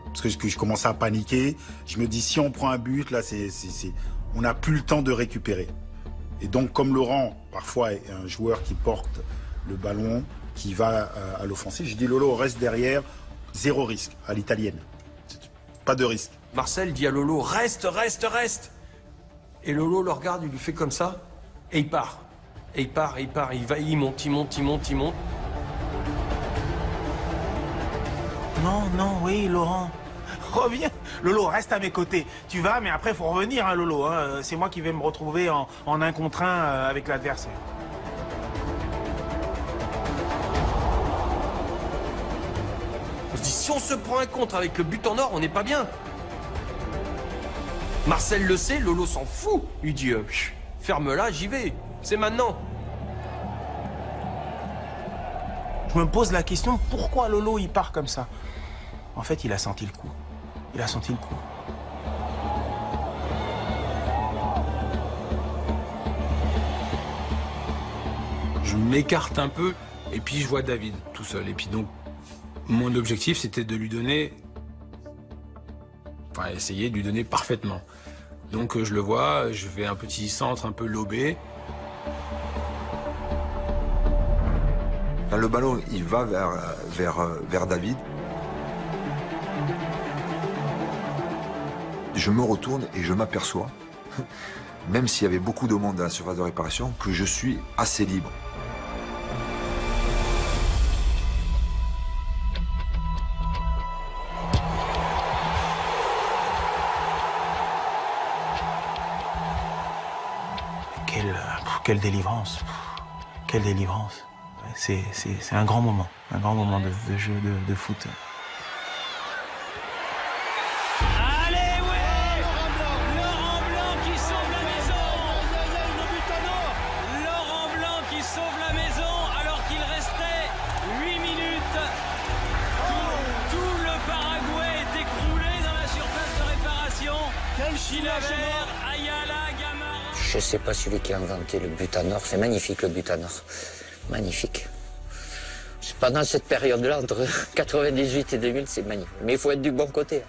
Parce que je commençais à paniquer. Je me dis si on prend un but, là, on n'a plus le temps de récupérer. Et donc comme Laurent, parfois, est un joueur qui porte le ballon, qui va à l'offensive, je dis Lolo, reste derrière, zéro risque, à l'italienne. Pas de risque. Marcel dit à Lolo, reste. Et Lolo le regarde, il lui fait comme ça, et il part. Il monte. Non, oui, Laurent. Reviens. Lolo, reste à mes côtés. Tu vas, mais après, il faut revenir, hein, Lolo. Hein. C'est moi qui vais me retrouver en 1 contre 1 avec l'adversaire. On se dit, si on se prend un contre avec le but en or, on n'est pas bien. Marcel le sait, Lolo s'en fout. Il dit, ferme-la, j'y vais. C'est maintenant. Je me pose la question, pourquoi Lolo, il part comme ça? En fait, il a senti le coup. Je m'écarte un peu et puis je vois David tout seul. Et puis donc, mon objectif, c'était de lui donner... Enfin, essayer de lui donner parfaitement. Donc je le vois, je fais un petit centre un peu lobé. Quand le ballon, il va vers David, je me retourne et je m'aperçois, même s'il y avait beaucoup de monde dans la surface de réparation, que je suis assez libre. Quelle délivrance. Quelle délivrance. C'est un grand moment de jeu de foot. Allez, ouais, Laurent Blanc qui sauve la maison. Laurent Blanc qui sauve la maison alors qu'il restait 8 minutes. Tout le Paraguay est écroulé dans la surface de réparation. Chilavert, Ayala, Gamara. Je sais pas celui qui a inventé le but en or. C'est magnifique le but en or. Magnifique. Pendant cette période-là, entre 98 et 2000, c'est magnifique. Mais il faut être du bon côté.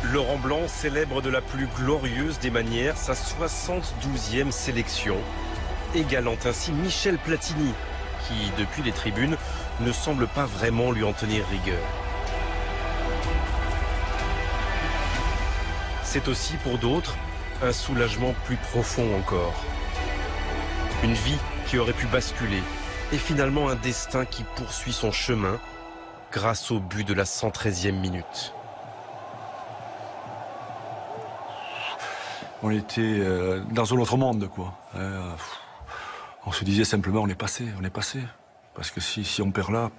Laurent Blanc célèbre de la plus glorieuse des manières sa 72e sélection, égalant ainsi Michel Platini, qui, depuis les tribunes, ne semble pas vraiment lui en tenir rigueur. C'est aussi pour d'autres un soulagement plus profond encore. Une vie qui aurait pu basculer et finalement un destin qui poursuit son chemin grâce au but de la 113e minute. On était dans un autre monde, quoi. On se disait simplement, on est passé. Parce que si on perd là,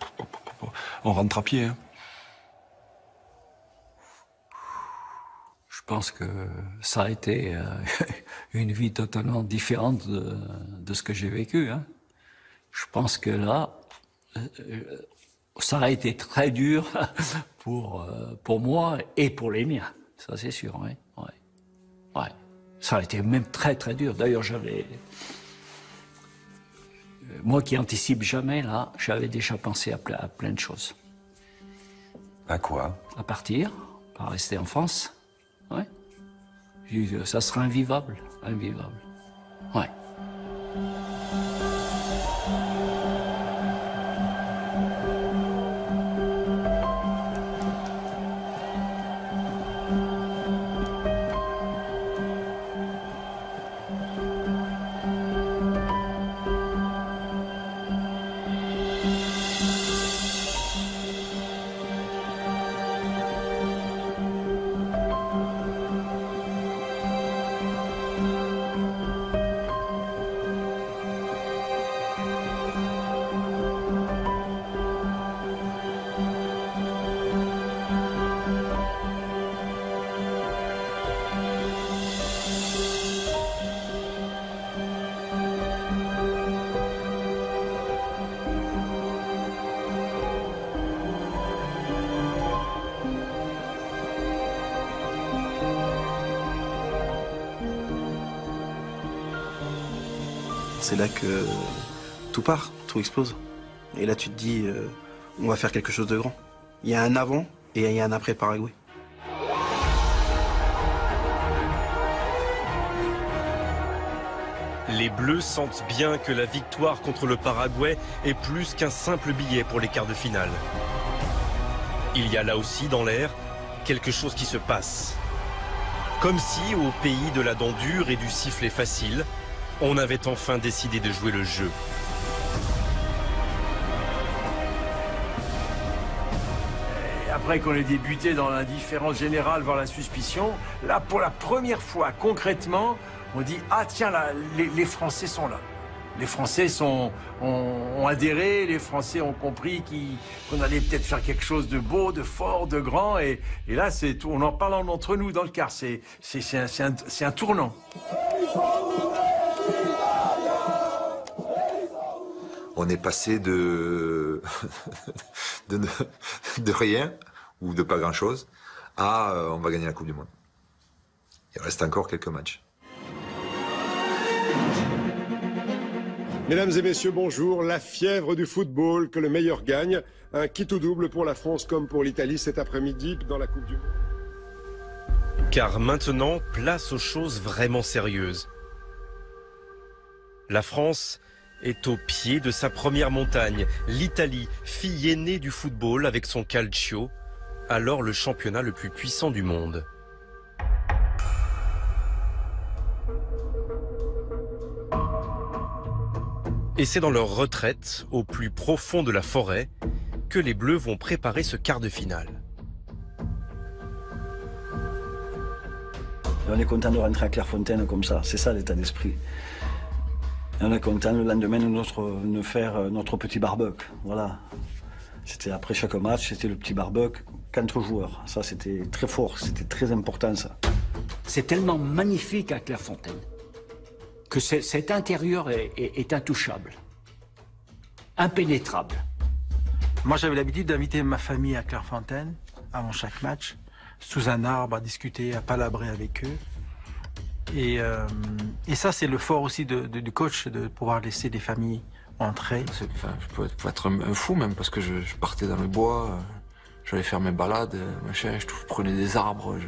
on rentre à pied. Hein. pense que ça a été une vie totalement différente de ce que j'ai vécu. Hein. Je pense que là, ça a été très dur pour moi et pour les miens. Ça, c'est sûr, oui. Ouais. Ouais. Ça a été même très, très dur. D'ailleurs, moi qui anticipe jamais, là, j'avais déjà pensé à plein de choses. À quoi? À partir, à rester en France. Ouais. J'ai dit, ça sera invivable. Invivable. Ouais. C'est là que tout part, tout explose. Et là, tu te dis, on va faire quelque chose de grand. Il y a un avant et il y a un après Paraguay. Les Bleus sentent bien que la victoire contre le Paraguay est plus qu'un simple billet pour les quarts de finale. Il y a là aussi dans l'air quelque chose qui se passe. Comme si, au pays de la dent dure et du sifflet facile, on avait enfin décidé de jouer le jeu. Et après qu'on ait débuté dans l'indifférence générale, voire la suspicion, là, pour la première fois, concrètement, on dit « Ah tiens, là, les Français sont là ». Les Français ont adhéré, les Français ont compris qu'on allait peut-être faire quelque chose de beau, de fort, de grand. Et là, c'est tout. On en parle entre nous dans le car. C'est un tournant. On est passé de rien, ou de pas grand-chose, à on va gagner la Coupe du Monde. Il reste encore quelques matchs. Mesdames et messieurs, bonjour. La fièvre du football, que le meilleur gagne. Un kit ou double pour la France comme pour l'Italie cet après-midi dans la Coupe du Monde. Car maintenant, place aux choses vraiment sérieuses. La France est au pied de sa première montagne. L'Italie, fille aînée du football avec son calcio, alors le championnat le plus puissant du monde. Et c'est dans leur retraite, au plus profond de la forêt, que les Bleus vont préparer ce quart de finale. Et on est content de rentrer à Clairefontaine comme ça, c'est ça l'état d'esprit. Et on est content le lendemain de faire notre petit barbecue, voilà. C'était après chaque match, c'était le petit barbecue qu'entre joueurs. Ça c'était très fort, c'était très important ça. C'est tellement magnifique à Clairefontaine que cet intérieur est intouchable, impénétrable. Moi, j'avais l'habitude d'inviter ma famille à Clairefontaine, avant chaque match, sous un arbre, à discuter, à palabrer avec eux. Et ça, c'est le fort aussi du coach, de pouvoir laisser des familles entrer. Je pouvais être un fou même, parce que je partais dans le bois, j'allais faire mes balades, machin, je prenais des arbres.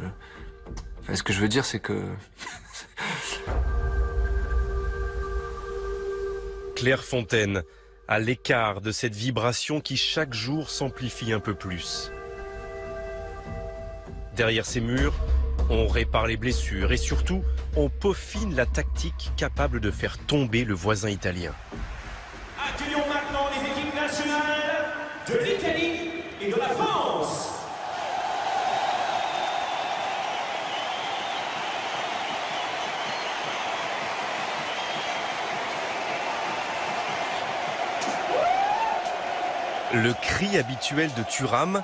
Enfin, ce que je veux dire, c'est que... Clairefontaine, à l'écart de cette vibration qui chaque jour s'amplifie un peu plus. Derrière ces murs, on répare les blessures et surtout, on peaufine la tactique capable de faire tomber le voisin italien. Accueillons maintenant les équipes nationales de l'Italie et de la France. Le cri habituel de Thuram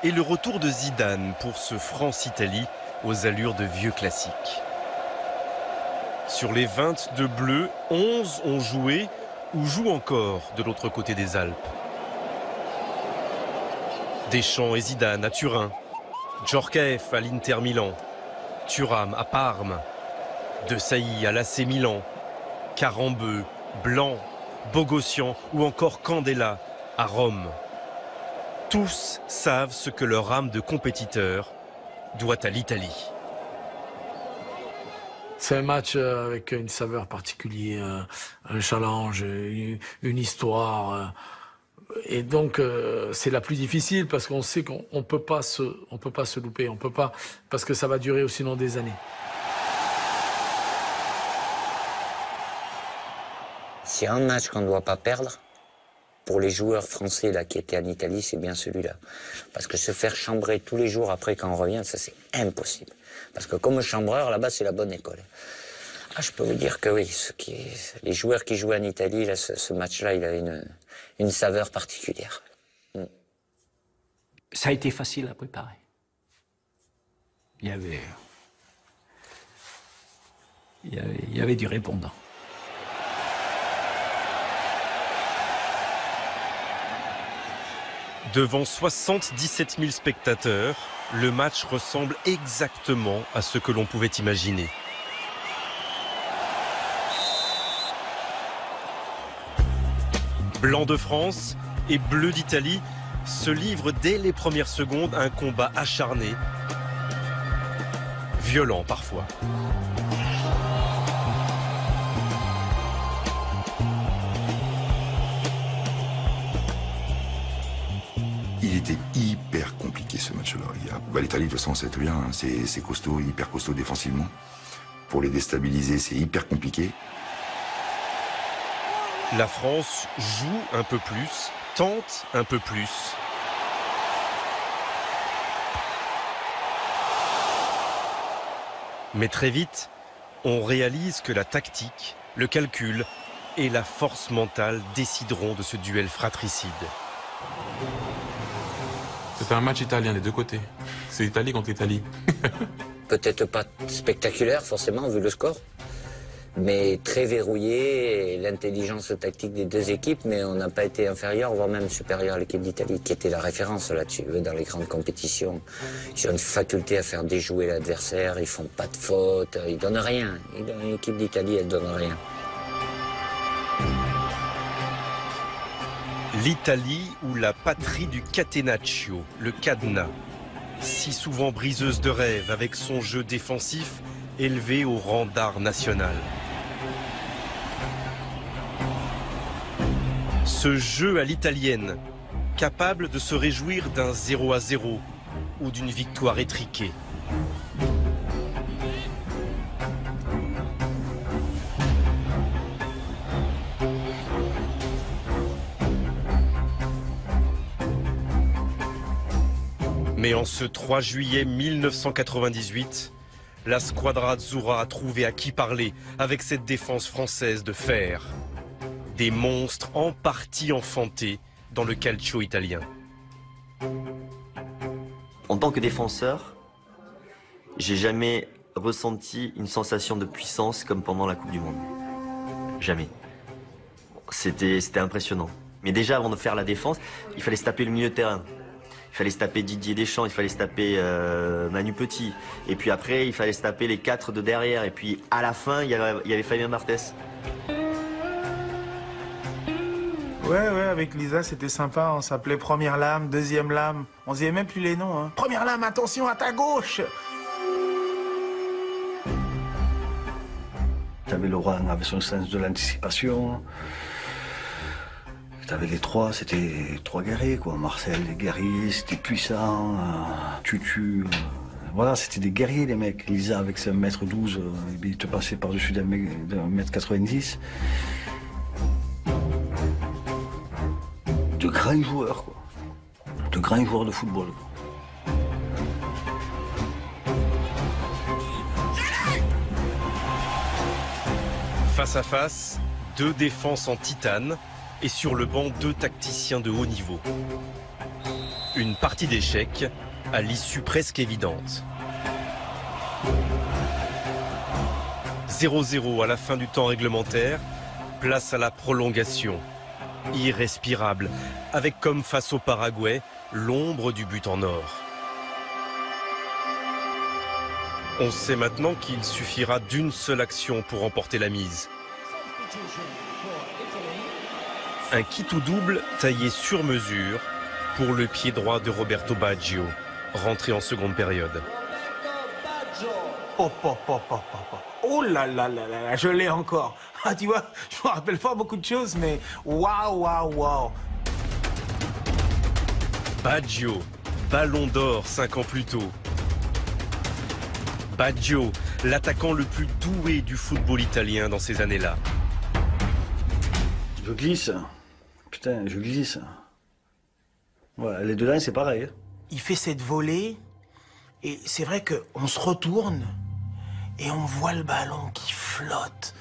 et le retour de Zidane pour ce France-Italie aux allures de vieux classiques. Sur les 22 bleus, 11 ont joué ou jouent encore de l'autre côté des Alpes. Deschamps et Zidane à Turin, Djorkaeff à l'Inter Milan, Thuram à Parme, De Sailly à l'AC Milan, Karambeu, Blanc, Bogossian ou encore Candela à Rome. Tous savent ce que leur âme de compétiteur doit à l'Italie. C'est un match avec une saveur particulière, un challenge, une histoire. Et donc, c'est la plus difficile parce qu'on sait qu'on ne peut pas se louper. On peut pas, parce que ça va durer sinon des années. S'il y a un match qu'on ne doit pas perdre, pour les joueurs français là, qui étaient en Italie, c'est bien celui-là. Parce que se faire chambrer tous les jours après quand on revient, ça c'est impossible. Parce que comme chambreur, là-bas, c'est la bonne école. Ah, je peux vous dire que oui, les joueurs qui jouaient en Italie, là, ce match-là, il avait une saveur particulière. Ça a été facile à préparer. Il y avait du répondant. Devant 77 000 spectateurs, le match ressemble exactement à ce que l'on pouvait imaginer. Blanc de France et bleu d'Italie se livrent dès les premières secondes un combat acharné, violent parfois. Il était hyper compliqué ce match-là. L'Italie, de toute façon, c'est bien, hein. C'est costaud, hyper costaud défensivement. Pour les déstabiliser, c'est hyper compliqué. La France joue un peu plus, tente un peu plus. Mais très vite, on réalise que la tactique, le calcul et la force mentale décideront de ce duel fratricide. C'était un match italien des deux côtés. C'est l'Italie contre l'Italie. Peut-être pas spectaculaire, forcément, vu le score, mais très verrouillé, et l'intelligence tactique des deux équipes, mais on n'a pas été inférieur, voire même supérieur à l'équipe d'Italie, qui était la référence là-dessus. Dans les grandes compétitions, ils ont une faculté à faire déjouer l'adversaire, ils font pas de fautes, ils donnent rien. L'équipe d'Italie, elle donne rien. L'Italie ou la patrie du catenaccio, le cadenas. Si souvent briseuse de rêve avec son jeu défensif élevé au rang d'art national. Ce jeu à l'italienne, capable de se réjouir d'un 0-0 ou d'une victoire étriquée. Mais en ce 3 juillet 1998, la Squadra Azzurra a trouvé à qui parler avec cette défense française de fer. Des monstres en partie enfantés dans le calcio italien. En tant que défenseur, j'ai jamais ressenti une sensation de puissance comme pendant la Coupe du Monde. Jamais. C'était impressionnant. Mais déjà, avant de faire la défense, il fallait se taper le milieu de terrain. Il fallait se taper Didier Deschamps, il fallait se taper Manu Petit. Et puis après, il fallait se taper les 4 de derrière. Et puis à la fin, il y avait Fabien Barthez. Ouais, avec Lisa, c'était sympa. On s'appelait Première Lame, Deuxième Lame. On se disait même plus les noms. Hein. Première Lame, attention à ta gauche. T'avais Laurent avec son sens de l'anticipation. T'avais les trois, c'était trois guerriers, quoi. Marcel, les guerriers, c'était puissant. Tutu, voilà, c'était des guerriers, les mecs. Lisa, avec ses 1m12, il te passait par-dessus d'un 1m90. De grands joueurs, quoi. De grands joueurs de football, quoi. Face à face, 2 défenses en titane et sur le banc 2 tacticiens de haut niveau. Une partie d'échecs à l'issue presque évidente. 0-0 à la fin du temps réglementaire, place à la prolongation. Irrespirable, avec comme face au Paraguay, l'ombre du but en or. On sait maintenant qu'il suffira d'une seule action pour remporter la mise. Un kit ou double taillé sur mesure pour le pied droit de Roberto Baggio, rentré en seconde période. Oh là là là là là, je l'ai encore. Ah, tu vois, je me rappelle pas beaucoup de choses, mais waouh, waouh, waouh. Baggio, ballon d'or 5 ans plus tôt. Baggio, l'attaquant le plus doué du football italien dans ces années-là. Je glisse. Putain, je glisse. Voilà, les deux là, c'est pareil. Il fait cette volée, et c'est vrai qu'on se retourne, et on voit le ballon qui flotte.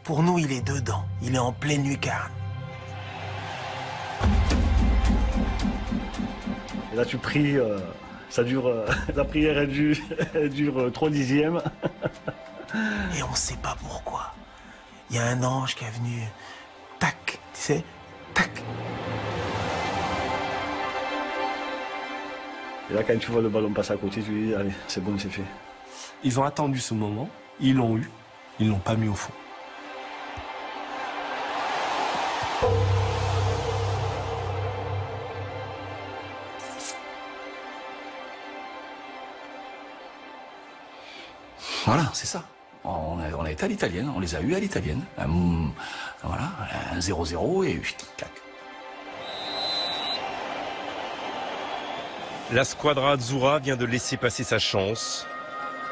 Pour nous, il est dedans, il est en pleine lucarne. Et là, tu pries, ça dure, la prière, elle dure 3 dixièmes. Et on sait pas pourquoi. Il y a un ange qui est venu, tac, tu sais, tac. Et là, quand tu vois le ballon passer à côté, tu dis, allez, c'est bon, c'est fait. Ils ont attendu ce moment, ils l'ont eu, ils l'ont pas mis au fond. Voilà, c'est ça. On a été à l'italienne, on les a eus à l'italienne. Voilà, un 0-0 et clac. La squadra azzurra vient de laisser passer sa chance.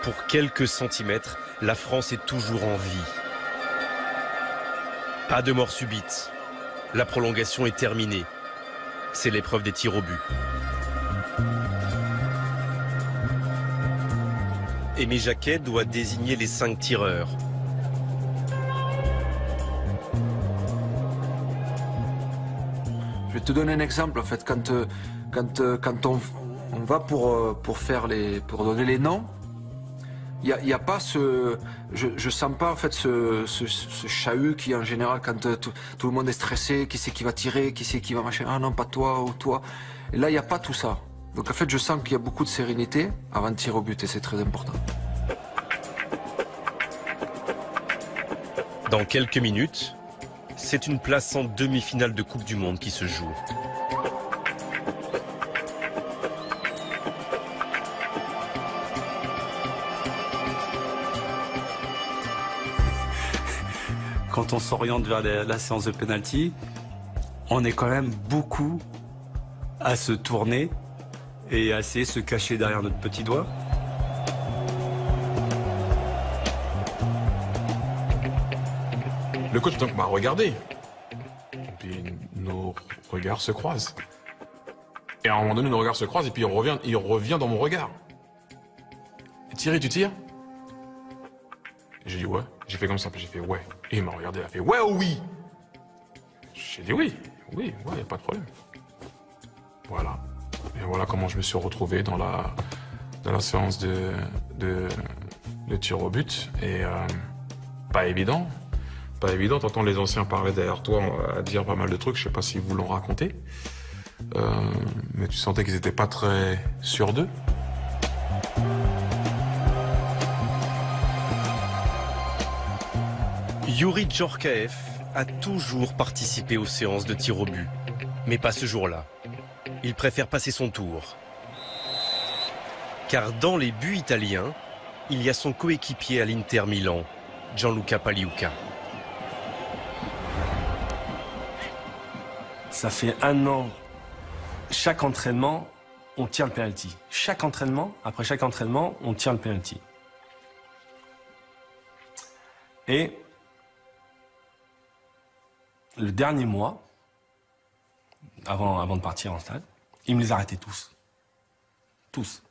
Pour quelques centimètres, la France est toujours en vie. Pas de mort subite. La prolongation est terminée. C'est l'épreuve des tirs au but. Aimé Jacquet doit désigner les 5 tireurs. Je vais te donner un exemple en fait. Quand on va pour donner les noms, il y a pas ce, je sens pas en fait ce chahut qui en général quand tout le monde est stressé, qui c'est qui va tirer, qui c'est qui va machin, ah non pas toi ou toi. Et là il y a pas tout ça. Donc en fait je sens qu'il y a beaucoup de sérénité avant de tirer au but et c'est très important. Dans quelques minutes, c'est une place en demi-finale de Coupe du Monde qui se joue. Quand on s'oriente vers la séance de pénalty, on est quand même beaucoup à se tourner et à essayer de se cacher derrière notre petit doigt. Le coach donc m'a regardé. Et puis nos regards se croisent. Et à un moment donné, nos regards se croisent et puis il revient dans mon regard. Thierry, tu tires? J'ai dit ouais. J'ai fait comme ça, puis j'ai fait ouais. Et il m'a regardé, il a fait ouais ou oui? J'ai dit oui, ouais, y a pas de problème. Voilà. Et voilà comment je me suis retrouvé dans la séance de tir au but. Et pas évident. Pas évident, t'entends les anciens parler derrière toi à dire pas mal de trucs, je sais pas s'ils vous l'ont raconté. Mais tu sentais qu'ils étaient pas très sûrs d'eux. Youri Djorkaeff a toujours participé aux séances de tir au but, mais pas ce jour-là. Il préfère passer son tour. Car dans les buts italiens, il y a son coéquipier à l'Inter Milan, Gianluca Pagliuca. Ça fait 1 an, chaque entraînement, on tire le penalty. Chaque entraînement, après chaque entraînement, on tire le penalty. Et le dernier mois, avant de partir en stade, il me les arrêtait tous. Tous.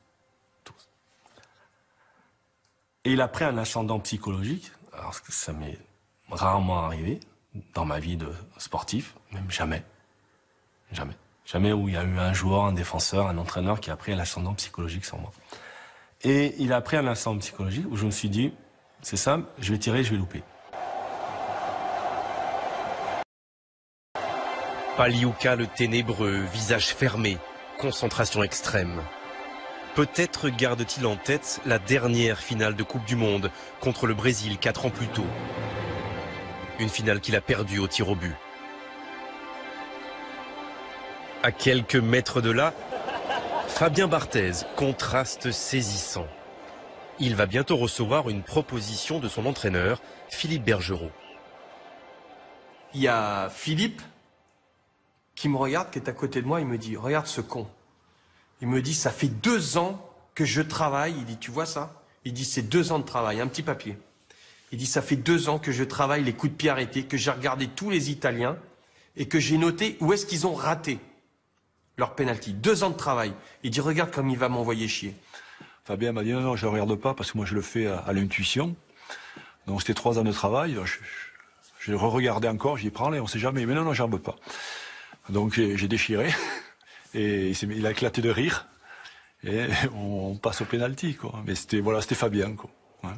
Et il a pris un ascendant psychologique, alors que ça m'est rarement arrivé dans ma vie de sportif, même jamais. Jamais où il y a eu un joueur, un défenseur, un entraîneur qui a pris l'ascendant psychologique sur moi. Et il a pris un instant psychologique où je me suis dit, c'est simple, je vais tirer, je vais louper. Paliuca le ténébreux, visage fermé, concentration extrême. Peut-être garde-t-il en tête la dernière finale de Coupe du Monde contre le Brésil 4 ans plus tôt. Une finale qu'il a perdue au tir au but. À quelques mètres de là, Fabien Barthez, contraste saisissant. Il va bientôt recevoir une proposition de son entraîneur, Philippe Bergerot. Il y a Philippe qui me regarde, qui est à côté de moi, il me dit « Regarde ce con ». Il me dit « Ça fait 2 ans que je travaille ». Il dit « Tu vois ça ?» Il dit « C'est 2 ans de travail, un petit papier ». Il dit « Ça fait 2 ans que je travaille les coups de pied arrêtés, que j'ai regardé tous les Italiens et que j'ai noté où est-ce qu'ils ont raté leur penalty. 2 ans de travail. » Il dit « Regarde comme il va m'envoyer chier ». Fabien m'a dit non, je ne regarde pas parce que moi je le fais à l'intuition. Donc c'était 3 ans de travail. Je re-regardais encore, j'y prends, on ne sait jamais. Mais non, j'en veux pas. Donc j'ai déchiré et il a éclaté de rire et on passe au pénalty, quoi. Mais c'était Fabien, quoi. Ouais.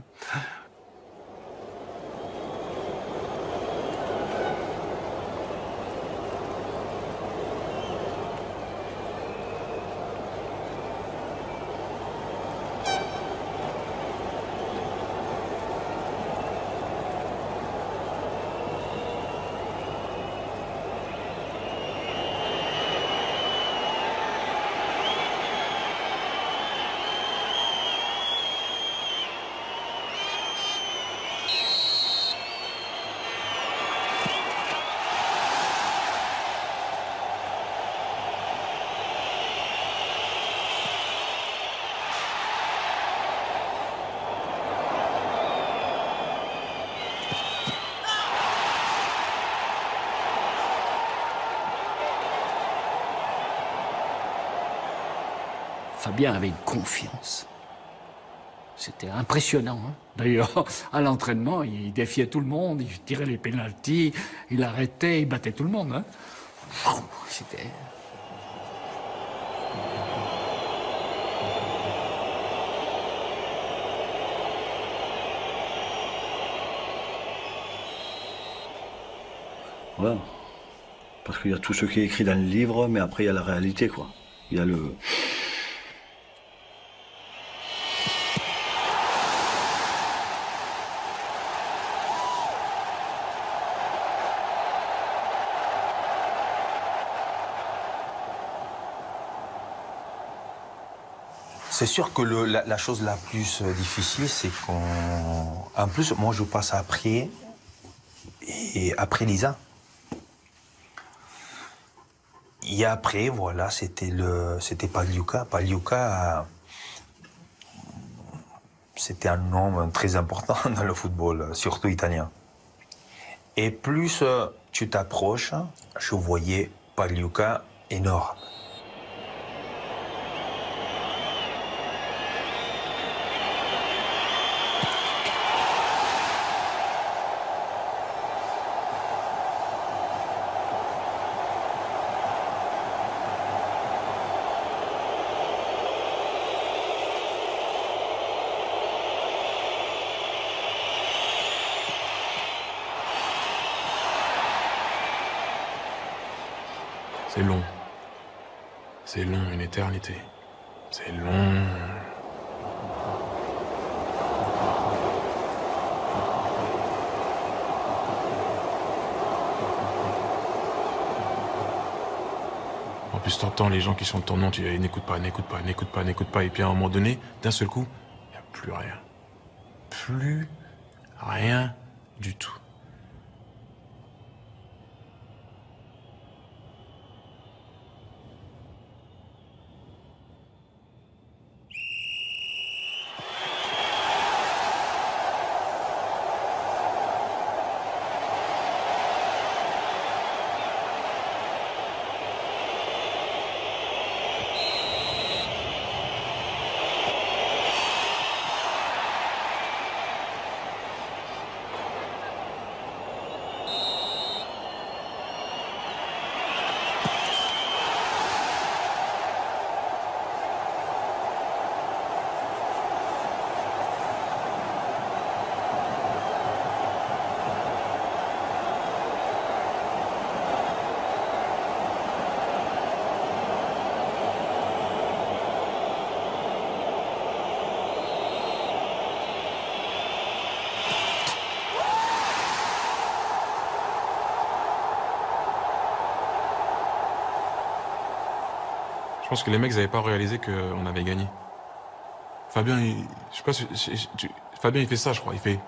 Fabien avait une confiance. C'était impressionnant. Hein. D'ailleurs, à l'entraînement, il défiait tout le monde, il tirait les pénaltys, il arrêtait, il battait tout le monde. Hein. C'était... Voilà. Parce qu'il y a tout ce qui est écrit dans le livre, mais après il y a la réalité, quoi. Il y a le... C'est sûr que la chose la plus difficile, c'est qu'on... En plus, moi, je passe après, et après Lisa. Et après, voilà, c'était Paliuca. Paliuca, c'était un homme très important dans le football, surtout italien. Et plus tu t'approches, je voyais Paliuca énorme. C'est long. C'est long, une éternité. C'est long. En plus, t'entends les gens qui chantent ton nom, tu dis n'écoute pas, n'écoute pas, n'écoute pas, n'écoute pas. Et puis à un moment donné, d'un seul coup, il n'y a plus rien. Plus rien du tout. Je pense que les mecs n'avaient pas réalisé qu'on avait gagné. Fabien, je sais pas si, Fabien, il fait ça, je crois. Il fait...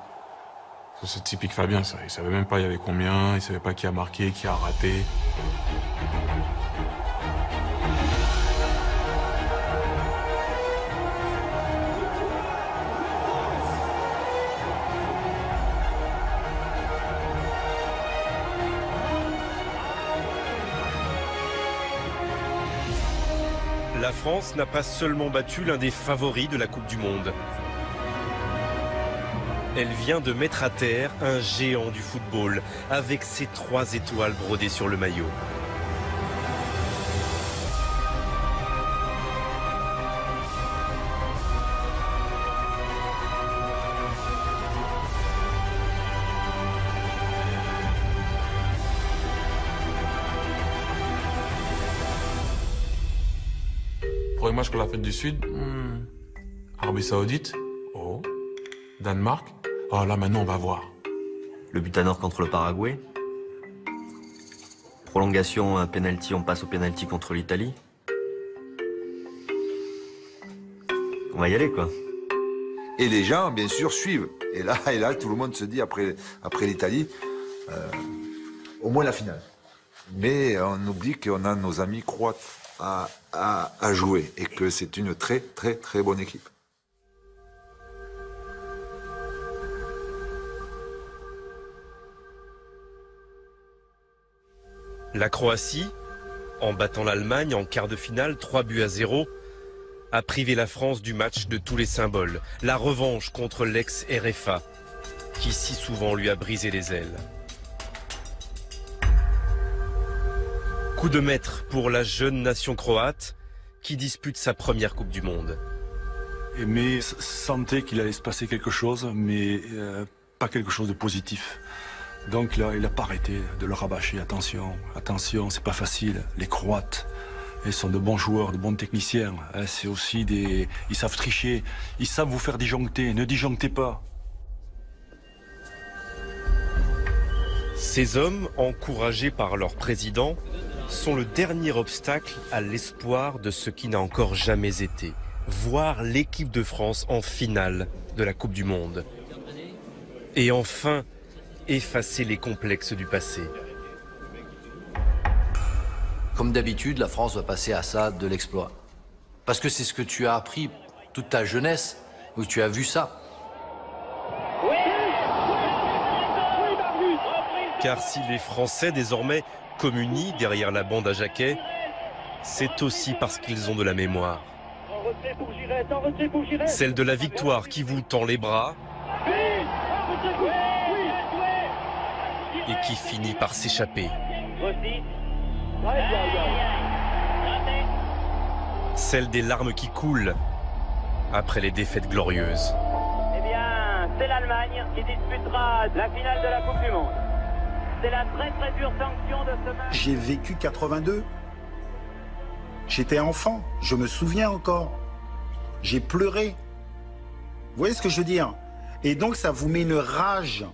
C'est typique Fabien, ça. Il savait même pas il y avait combien, il savait pas qui a marqué, qui a raté. La France n'a pas seulement battu l'un des favoris de la Coupe du Monde. Elle vient de mettre à terre un géant du football avec ses 3 étoiles brodées sur le maillot. Premier match pour l'Afrique du Sud, Arabie Saoudite, oh, Danemark, oh là maintenant on va voir. Le but à Nord contre le Paraguay. Prolongation, un penalty, on passe au penalty contre l'Italie. On va y aller quoi. Et les gens, bien sûr, suivent. Et là, tout le monde se dit, après l'Italie, au moins la finale. Mais on oublie qu'on a nos amis croates à jouer et que c'est une très, très, très bonne équipe. La Croatie, en battant l'Allemagne en quart de finale 3-0, a privé la France du match de tous les symboles. La revanche contre l'ex-RFA, qui si souvent lui a brisé les ailes. Coup de maître pour la jeune nation croate qui dispute sa première Coupe du Monde. Mais sentait qu'il allait se passer quelque chose, mais pas quelque chose de positif. Donc là, il n'a pas arrêté de le rabâcher. Attention, attention, c'est pas facile. Les Croates, ils sont de bons joueurs, de bons techniciens. C'est aussi des... Ils savent tricher, ils savent vous faire disjoncter. Ne disjonctez pas. Ces hommes, encouragés par leur président, sont le dernier obstacle à l'espoir de ce qui n'a encore jamais été. Voir l'équipe de France en finale de la Coupe du Monde. Et enfin, effacer les complexes du passé. Comme d'habitude, la France va passer à ça de l'exploit. Parce que c'est ce que tu as appris toute ta jeunesse, où tu as vu ça. Car si les Français désormais communient derrière la bande à Jacquet, c'est aussi parce qu'ils ont de la mémoire. Celle de la victoire qui vous tend les bras et qui finit par s'échapper. Celle des larmes qui coulent après les défaites glorieuses. Eh bien, c'est l'Allemagne qui disputera la finale de la Coupe du Monde. C'est la très très dure sanction de ce match. J'ai vécu 82. J'étais enfant, je me souviens encore. J'ai pleuré. Vous voyez ce que je veux dire? Et donc ça vous met une rage.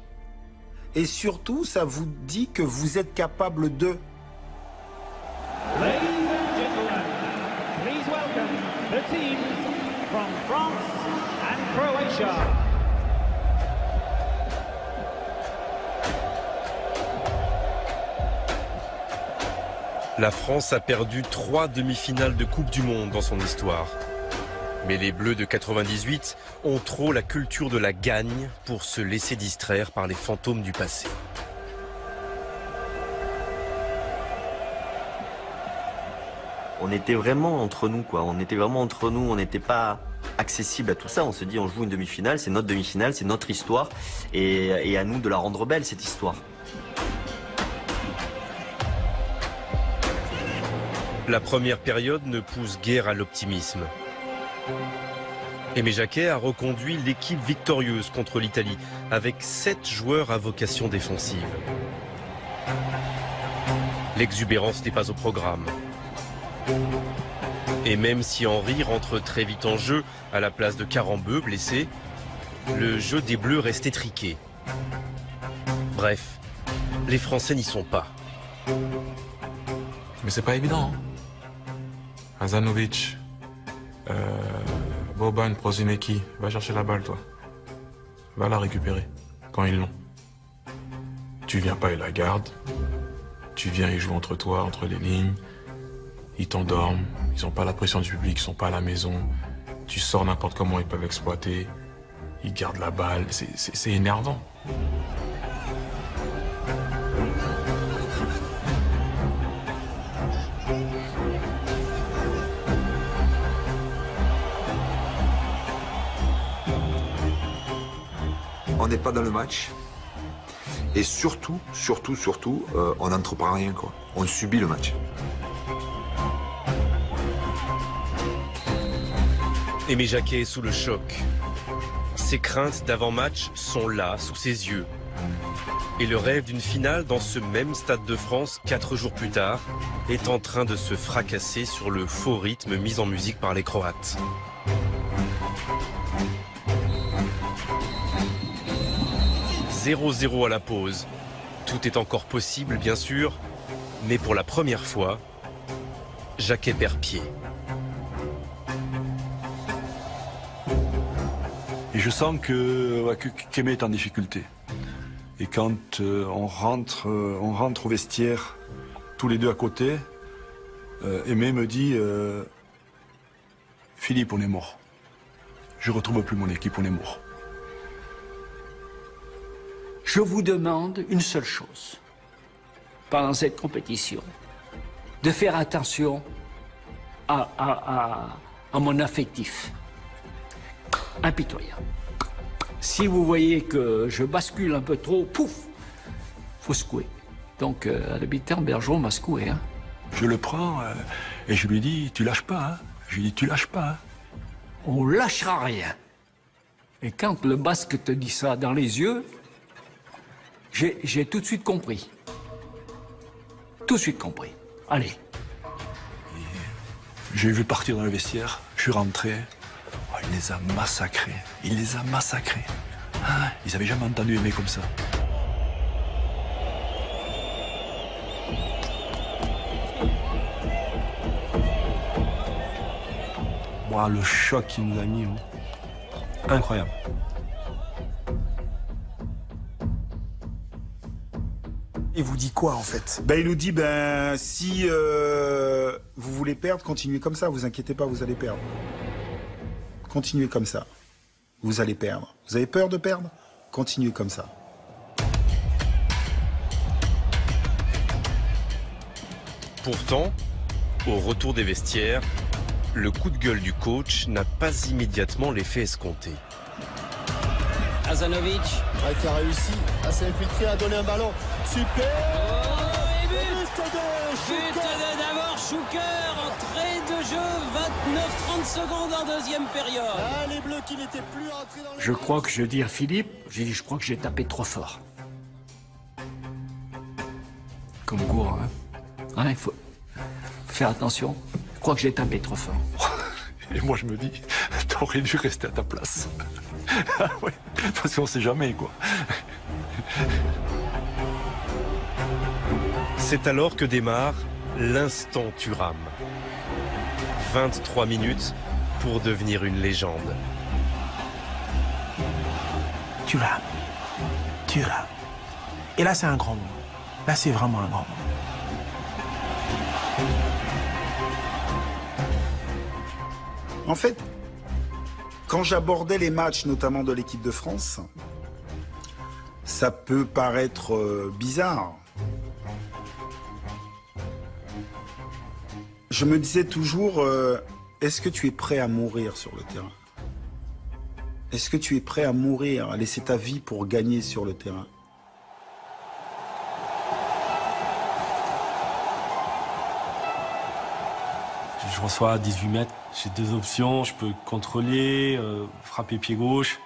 Et surtout, ça vous dit que vous êtes capable de... Ladies and gentlemen, please welcome the teams from France and Croatia. La France a perdu 3 demi-finales de Coupe du Monde dans son histoire. Mais les Bleus de 98 ont trop la culture de la gagne pour se laisser distraire par les fantômes du passé. On était vraiment entre nous, quoi. On était vraiment entre nous, on n'était pas accessible à tout ça. On se dit, on joue une demi-finale, c'est notre histoire, et à nous de la rendre belle, cette histoire. La première période ne pousse guère à l'optimisme. Aimé Jacquet a reconduit l'équipe victorieuse contre l'Italie avec 7 joueurs à vocation défensive. L'exubérance n'est pas au programme. Et même si Henry rentre très vite en jeu à la place de Carambeu, blessé, le jeu des Bleus reste étriqué. Bref, les Français n'y sont pas. Mais c'est pas évident. Hein. Hazanovic, Boban, Prosinecki, va chercher la balle, toi. Va la récupérer, quand ils l'ont. Tu viens pas et la gardes. Tu viens, ils jouent entre toi, entre les lignes. Ils t'endorment, ils ont pas la pression du public, ils sont pas à la maison. Tu sors n'importe comment, ils peuvent exploiter. Ils gardent la balle, c'est énervant. On n'est pas dans le match. Et surtout, on n'entreprend rien, quoi. On subit le match. Aimé Jacquet est sous le choc. Ses craintes d'avant-match sont là, sous ses yeux. Et le rêve d'une finale dans ce même Stade de France, 4 jours plus tard, est en train de se fracasser sur le faux rythme mis en musique par les Croates. « 0-0 à la pause. Tout est encore possible, bien sûr, mais pour la première fois, Jacquet perd pied. Et je sens qu'Aimé est en difficulté. Et quand on rentre au vestiaire, tous les deux à côté, Aimé me dit « Philippe, on est mort. Je retrouve plus mon équipe, on est mort. » Je vous demande une seule chose, pendant cette compétition, de faire attention à mon affectif. Impitoyable. Si vous voyez que je bascule un peu trop, pouf, faut secouer. Donc, à l'habitant, Bergeron m'a secoué. Hein. Je le prends et je lui dis, tu lâches pas. Hein. Je lui dis, tu lâches pas. Hein. On lâchera rien. Et quand le basque te dit ça dans les yeux, j'ai tout de suite compris. Tout de suite compris. Allez. J'ai vu partir dans le vestiaire, je suis rentré. Oh, il les a massacrés. Il les a massacrés. Ah, ils n'avaient jamais entendu Aimé comme ça. Wow, le choc qu'il nous a mis, incroyable. Il vous dit quoi en fait? Il nous dit si vous voulez perdre, continuez comme ça, vous inquiétez pas, vous allez perdre. Continuez comme ça, vous allez perdre. Vous avez peur de perdre? Continuez comme ça. Pourtant, au retour des vestiaires, le coup de gueule du coach n'a pas immédiatement l'effet escompté. Hazanovic. Qui a réussi à s'infiltrer, à donner un ballon. Super. Oh, et but d'abord Schuker, entrée de jeu, 29-30 secondes en deuxième période. Ah, les Bleus qui n'étaient plus entrés dans le... Je crois que je dis à Philippe, j'ai dit, je crois que j'ai tapé trop fort. Comme Gour, hein. Il faut faire attention. Je crois que j'ai tapé trop fort. Et moi, je me dis, t'aurais dû rester à ta place. Ouais, parce qu'on sait jamais, quoi. C'est alors que démarre l'instant Thuram. 23 minutes pour devenir une légende. Thuram. Et là, c'est un grand moment. Là, c'est vraiment un grand moment. En fait, quand j'abordais les matchs, notamment de l'équipe de France, ça peut paraître bizarre. Je me disais toujours, est-ce que tu es prêt à mourir sur le terrain? Est-ce que tu es prêt à mourir, à laisser ta vie pour gagner sur le terrain? Je reçois à 18 mètres, j'ai deux options, je peux contrôler, frapper pied gauche.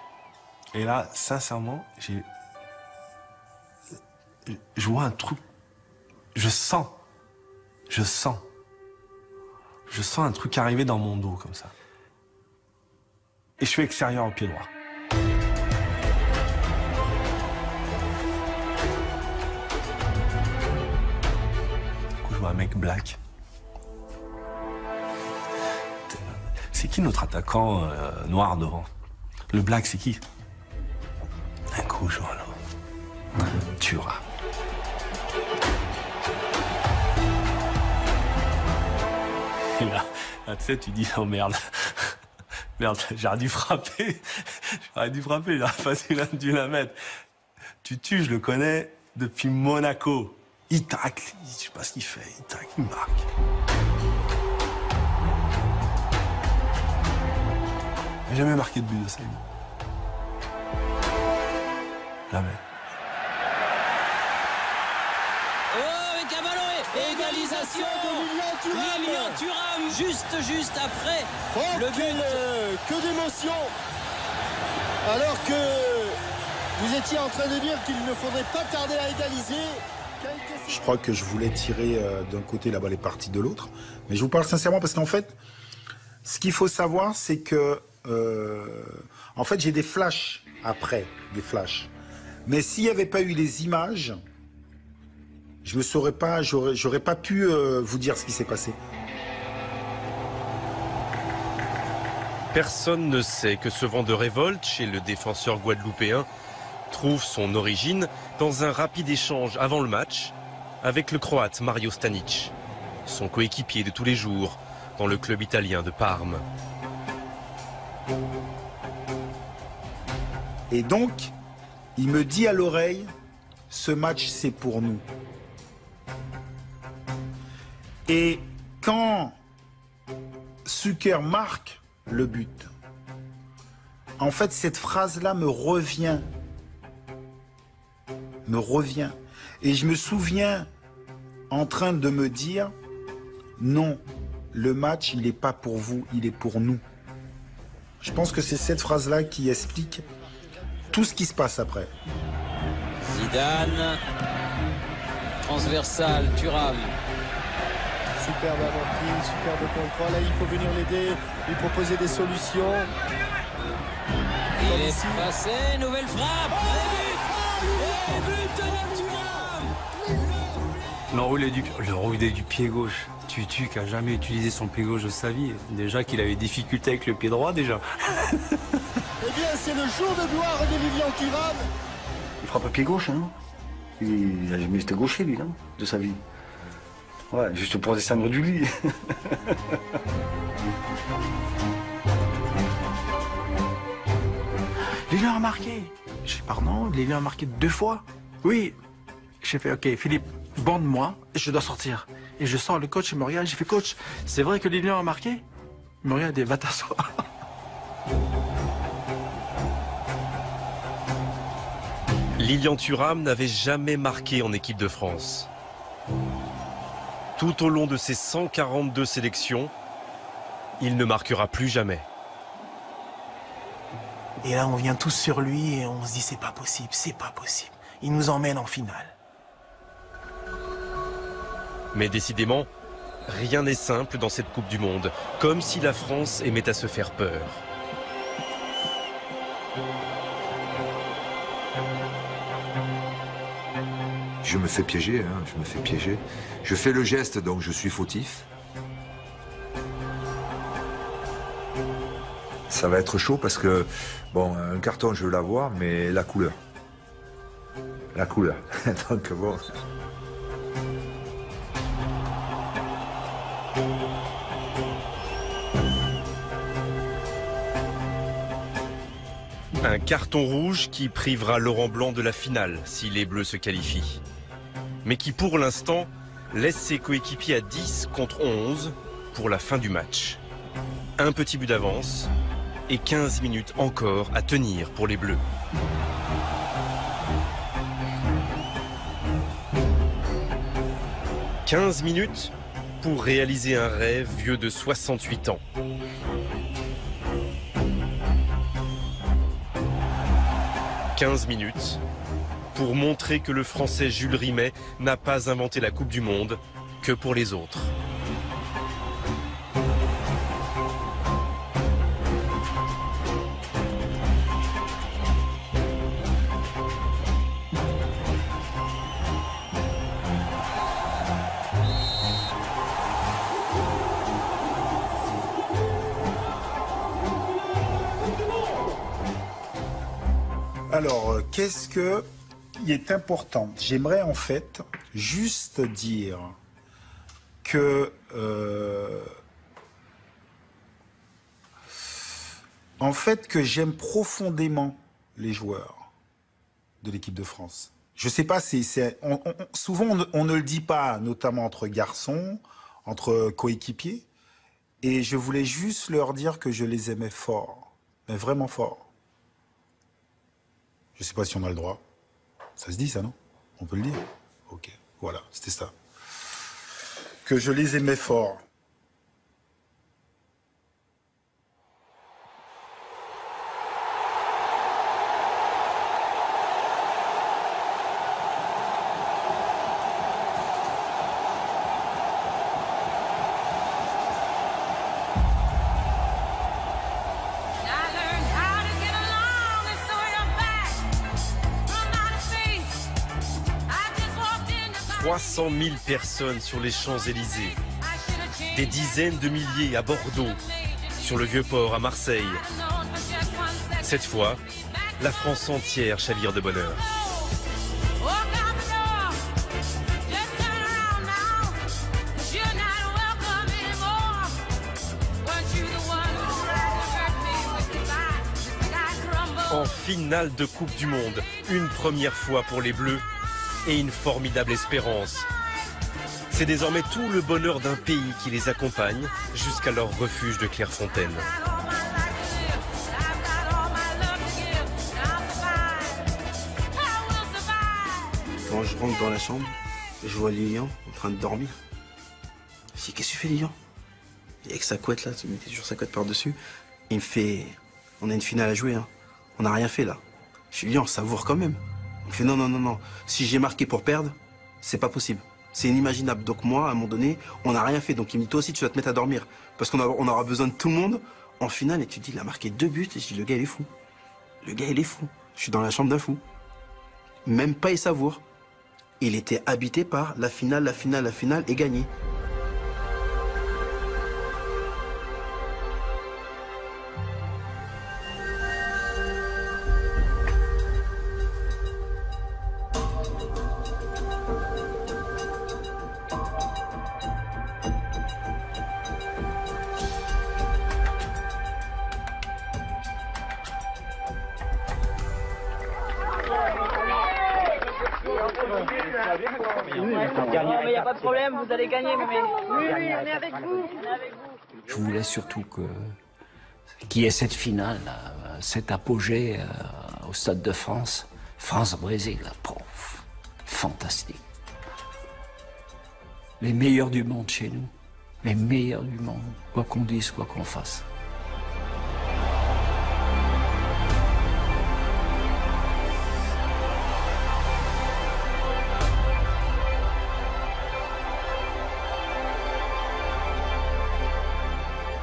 Et là, sincèrement, je vois un truc, je sens un truc arriver dans mon dos comme ça. Et je suis extérieur au pied droit. Du coup, je vois un mec black. C'est qui notre attaquant noir devant? Le black, c'est qui? Un coup, voilà. Thuram. Et là, tu sais, tu dis, oh merde. Merde, j'aurais dû frapper. J'aurais pas dû la mettre. Tutu, je le connais depuis Monaco. Il tacle, je sais pas ce qu'il fait, il tacle, il marque. Il n'a jamais marqué de but de sa vie. Jamais. Oh, avec un ballon et égalisation de Lilian Thuram, juste après le but. Que d'émotion! Alors que vous étiez en train de dire qu'il ne faudrait pas tarder à égaliser. Je crois que je voulais tirer d'un côté, la balle est partie de l'autre. Mais je vous parle sincèrement parce qu'en fait, ce qu'il faut savoir, c'est que en fait, j'ai des flashs après, des flashs. Mais s'il n'y avait pas eu les images, je me saurais pas, j'aurais pas pu vous dire ce qui s'est passé. Personne ne sait que ce vent de révolte chez le défenseur guadeloupéen trouve son origine dans un rapide échange avant le match avec le Croate Mario Stanic, son coéquipier de tous les jours dans le club italien de Parme. Et donc, il me dit à l'oreille, ce match c'est pour nous. Et quand Suker marque le but, en fait cette phrase-là me revient. Et je me souviens en train de me dire, non, le match il n'est pas pour vous, il est pour nous. Je pense que c'est cette phrase-là qui explique tout ce qui se passe après. Zidane, transversal, Thuram. Superbe amorti, superbe contrôle. Là, il faut venir l'aider, lui proposer des solutions. Il est passé, nouvelle frappe. Et but de Thuram. L'enroulé du pied gauche. Tutu qui a jamais utilisé son pied gauche de sa vie. Déjà qu'il avait des difficultés avec le pied droit déjà. Eh bien, c'est le jour de gloire de Lilian Thuram. Il frappe pied gauche, hein. Il a jamais été gaucher, lui, non, de sa vie. Ouais, juste pour descendre du lit. Lilian a marqué. Je dis, pardon, Lilian a marqué 2 fois. Oui. J'ai fait, ok, Philippe, bande-moi, je dois sortir. Et je sors, le coach, il me regarde, j'ai fait, coach, c'est vrai que Lilian a marqué? Il me regarde et va t'asseoir. Lilian Thuram n'avait jamais marqué en équipe de France. Tout au long de ses 142 sélections, il ne marquera plus jamais. Et là, on vient tous sur lui et on se dit, c'est pas possible, c'est pas possible. Il nous emmène en finale. Mais décidément, rien n'est simple dans cette Coupe du Monde, comme si la France aimait à se faire peur. Je me fais piéger, hein, je me fais piéger. Je fais le geste, donc je suis fautif. Ça va être chaud parce que, bon, un carton, je veux l'avoir, mais la couleur. La couleur. Donc bon... Un carton rouge qui privera Laurent Blanc de la finale si les Bleus se qualifient. Mais qui pour l'instant laisse ses coéquipiers à 10 contre 11 pour la fin du match. Un petit but d'avance et 15 minutes encore à tenir pour les Bleus. « 15 minutes pour réaliser un rêve vieux de 68 ans. « 15 minutes pour montrer que le Français Jules Rimet n'a pas inventé la Coupe du Monde que pour les autres. Alors, qu'est-ce que il est important? J'aimerais en fait juste dire que en fait que j'aime profondément les joueurs de l'équipe de France. Je sais pas, souvent on ne le dit pas, notamment entre garçons, entre coéquipiers, et je voulais juste leur dire que je les aimais fort, mais vraiment fort. Je sais pas si on a le droit. Ça se dit ça, non? On peut le dire? Ok, voilà, c'était ça. Que je les aimais fort. « 300 000 personnes sur les Champs-Élysées, des dizaines de milliers à Bordeaux, sur le Vieux-Port à Marseille. Cette fois, la France entière chavire de bonheur. En finale de Coupe du Monde, une première fois pour les Bleus et une formidable espérance. C'est désormais tout le bonheur d'un pays qui les accompagne jusqu'à leur refuge de Clairefontaine. Quand je rentre dans la chambre, je vois Lilian en train de dormir. Je dis, qu'est-ce que tu fais, Lilian? Avec sa couette là, il mettait toujours sa couette par-dessus. Il me fait, on a une finale à jouer, hein. On n'a rien fait là. Je lui dis, on savoure quand même. Il fait, non, non, non, non. Si j'ai marqué pour perdre, c'est pas possible. C'est inimaginable. Donc moi, à un moment donné, on n'a rien fait. Donc il me dit, toi aussi, tu vas te mettre à dormir. Parce qu'on aura besoin de tout le monde en finale. Et tu te dis, il a marqué 2 buts. Et je dis, le gars, il est fou. Le gars, il est fou. Je suis dans la chambre d'un fou. Même pas il savoure. Il était habité par la finale, la finale, la finale et gagner. Non, mais il n'y a pas de problème, vous allez gagner, mais... Oui, oui, on est avec vous. Je voulais surtout qu'il y ait cette finale, cet apogée au Stade de France. France-Brésil, fantastique. Les meilleurs du monde chez nous. Les meilleurs du monde, quoi qu'on dise, quoi qu'on fasse.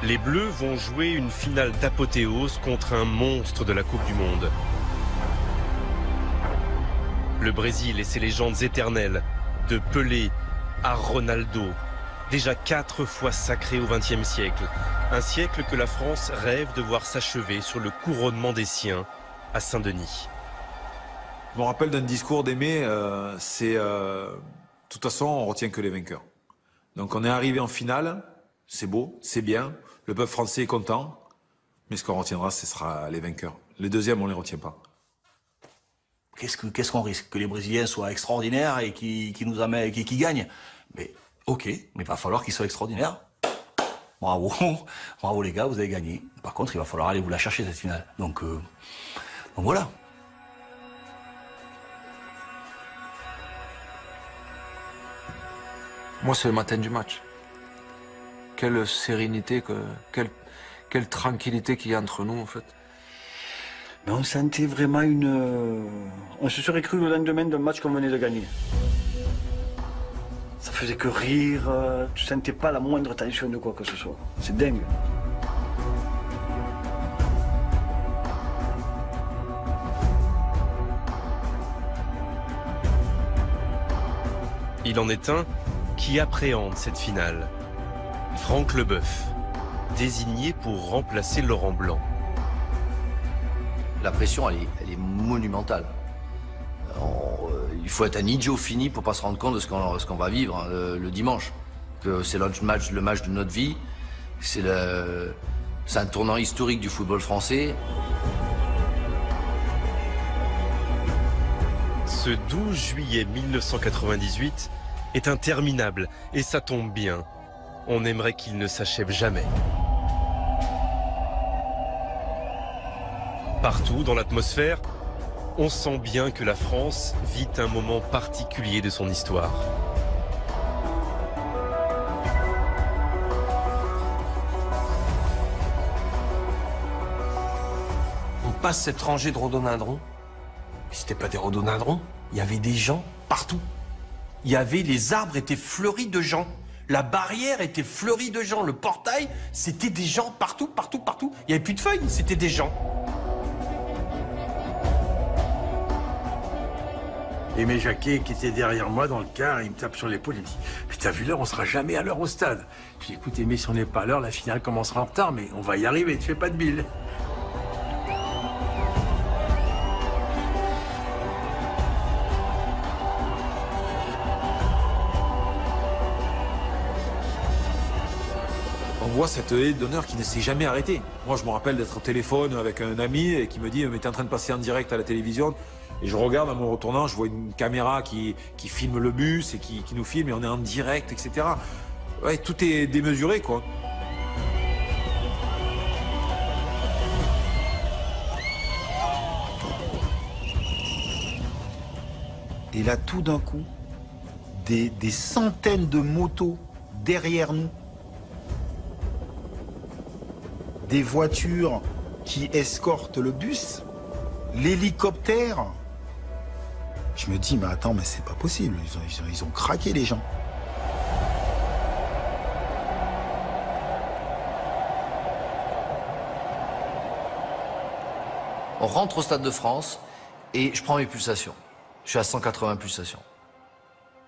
Les Bleus vont jouer une finale d'apothéose contre un monstre de la Coupe du Monde. Le Brésil et ses légendes éternelles, de Pelé à Ronaldo, déjà 4 fois sacré au XXe siècle. Un siècle que la France rêve de voir s'achever sur le couronnement des siens à Saint-Denis. Je me rappelle d'un discours d'Aimé, de toute façon, on retient que les vainqueurs. Donc on est arrivé en finale, c'est beau, c'est bien, le peuple français est content, mais ce qu'on retiendra, ce sera les vainqueurs. Les deuxièmes, on ne les retient pas. Qu'est-ce qu'on risque? Que les Brésiliens soient extraordinaires et qui nous amènent, qui gagnent? Mais ok, mais il va falloir qu'ils soient extraordinaires. Bravo, bravo les gars, vous avez gagné. Par contre, il va falloir aller vous la chercher cette finale. Donc voilà. Moi, c'est le matin du match. Quelle sérénité, quelle tranquillité qu'il y a entre nous, en fait. Mais on sentait vraiment on se serait cru le lendemain d'un match qu'on venait de gagner. Ça faisait que rire, tu sentais pas la moindre tension de quoi que ce soit. C'est dingue. Il en est un qui appréhende cette finale. Franck Leboeuf, désigné pour remplacer Laurent Blanc. La pression, elle est monumentale. Il faut être un idiot fini pour pas se rendre compte de ce qu'on va vivre hein, le dimanche. Que c'est le match de notre vie. C'est un tournant historique du football français. Ce 12 juillet 1998 est interminable et ça tombe bien. On aimerait qu'il ne s'achève jamais. Partout dans l'atmosphère, on sent bien que la France vit un moment particulier de son histoire. On passe cette rangée de rhododendrons. Mais c'était pas des rhododendrons, il y avait des gens partout. Les arbres étaient fleuris de gens. La barrière était fleurie de gens. Le portail, c'était des gens partout, partout, partout. Il n'y avait plus de feuilles, c'était des gens. Aimé Jacquet, qui était derrière moi dans le car, il me tape sur l'épaule, il me dit « Mais t'as vu l'heure, on sera jamais à l'heure au stade. » Je dis « Écoute, Aimé, si on n'est pas à l'heure, la finale commencera en retard, mais on va y arriver, tu fais pas de bile. » On voit cette haie d'honneur qui ne s'est jamais arrêtée. Moi, je me rappelle d'être au téléphone avec un ami et qui me dit « Mais t'es en train de passer en direct à la télévision ?» Et je regarde en me retournant, je vois une caméra qui filme le bus et qui nous filme et on est en direct, etc. Ouais, tout est démesuré, quoi. Et là, tout d'un coup, des centaines de motos derrière nous. Des voitures qui escortent le bus. L'hélicoptère. Je me dis, mais attends, mais c'est pas possible. Ils ont craqué, les gens. On rentre au Stade de France et je prends mes pulsations. Je suis à 180 pulsations.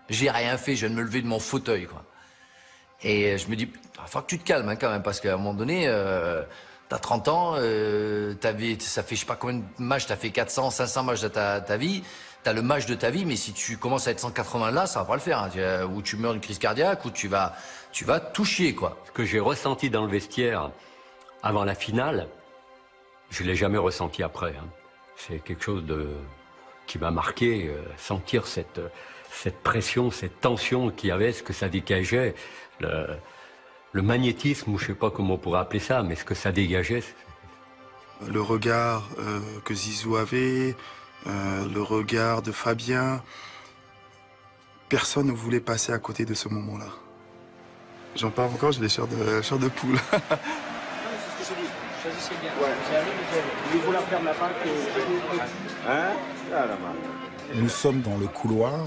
J'ai rien fait, je viens de me lever de mon fauteuil, quoi. Et je me dis, il faut que tu te calmes hein, quand même, parce qu'à un moment donné, t'as 30 ans, ça fait je sais pas combien de matchs, t'as fait 400, 500 matchs de ta vie, t'as le match de ta vie, mais si tu commences à être 180 là, ça va pas le faire. Hein. Ou tu meurs d'une crise cardiaque, ou tu vas tout chier, quoi. Ce que j'ai ressenti dans le vestiaire avant la finale, je l'ai jamais ressenti après. Hein. C'est quelque chose qui m'a marqué, sentir cette pression, cette tension qu'il y avait, ce que ça dégageait, le magnétisme, ou je sais pas comment on pourrait appeler ça, mais ce que ça dégageait. Le regard que Zizou avait, le regard de Fabien, personne ne voulait passer à côté de ce moment-là. J'en parle encore, j'ai les chairs de poule. Choisissez bien. Ouais. Voulez-vous la faire de la part hein? Nous sommes dans le couloir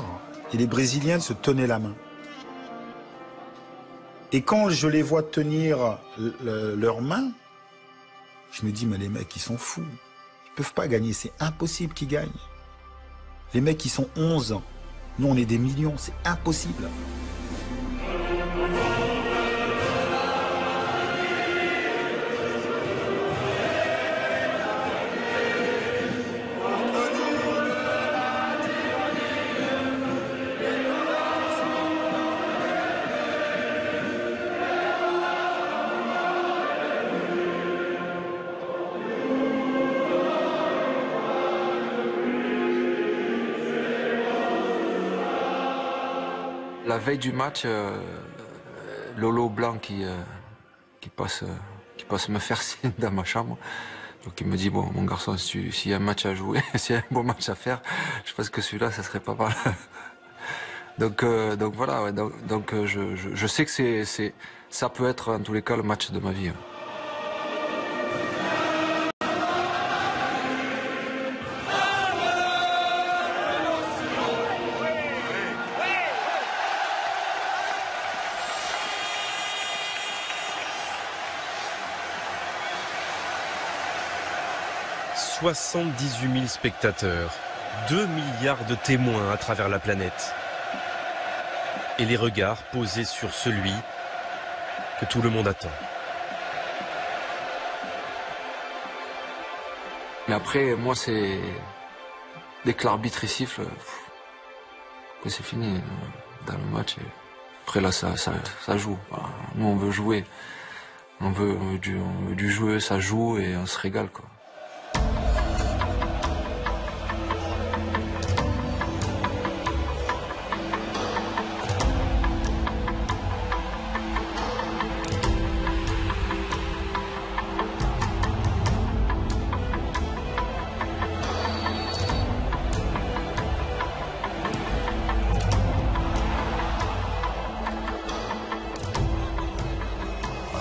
et les Brésiliens se tenaient la main. Et quand je les vois tenir leurs mains, je me dis, mais les mecs, ils sont fous. Ils peuvent pas gagner, c'est impossible qu'ils gagnent. Les mecs, ils sont 11. Nous, on est des millions, c'est impossible. La veille du match, Lolo Blanc qui passe me faire signe dans ma chambre. Donc il me dit, bon, mon garçon, s'il y a un match à jouer, s'il y a un bon match à faire, je pense que celui-là, ça serait pas mal. donc voilà, ouais, donc je sais que ça peut être en tous les cas le match de ma vie. Ouais. « 78 000 spectateurs, 2 milliards de témoins à travers la planète. Et les regards posés sur celui que tout le monde attend. Mais après, moi, c'est... Dès que l'arbitre siffle, c'est fini dans le match. Après, là, ça joue. Voilà. Nous, on veut jouer. On veut du jeu, ça joue et on se régale, quoi.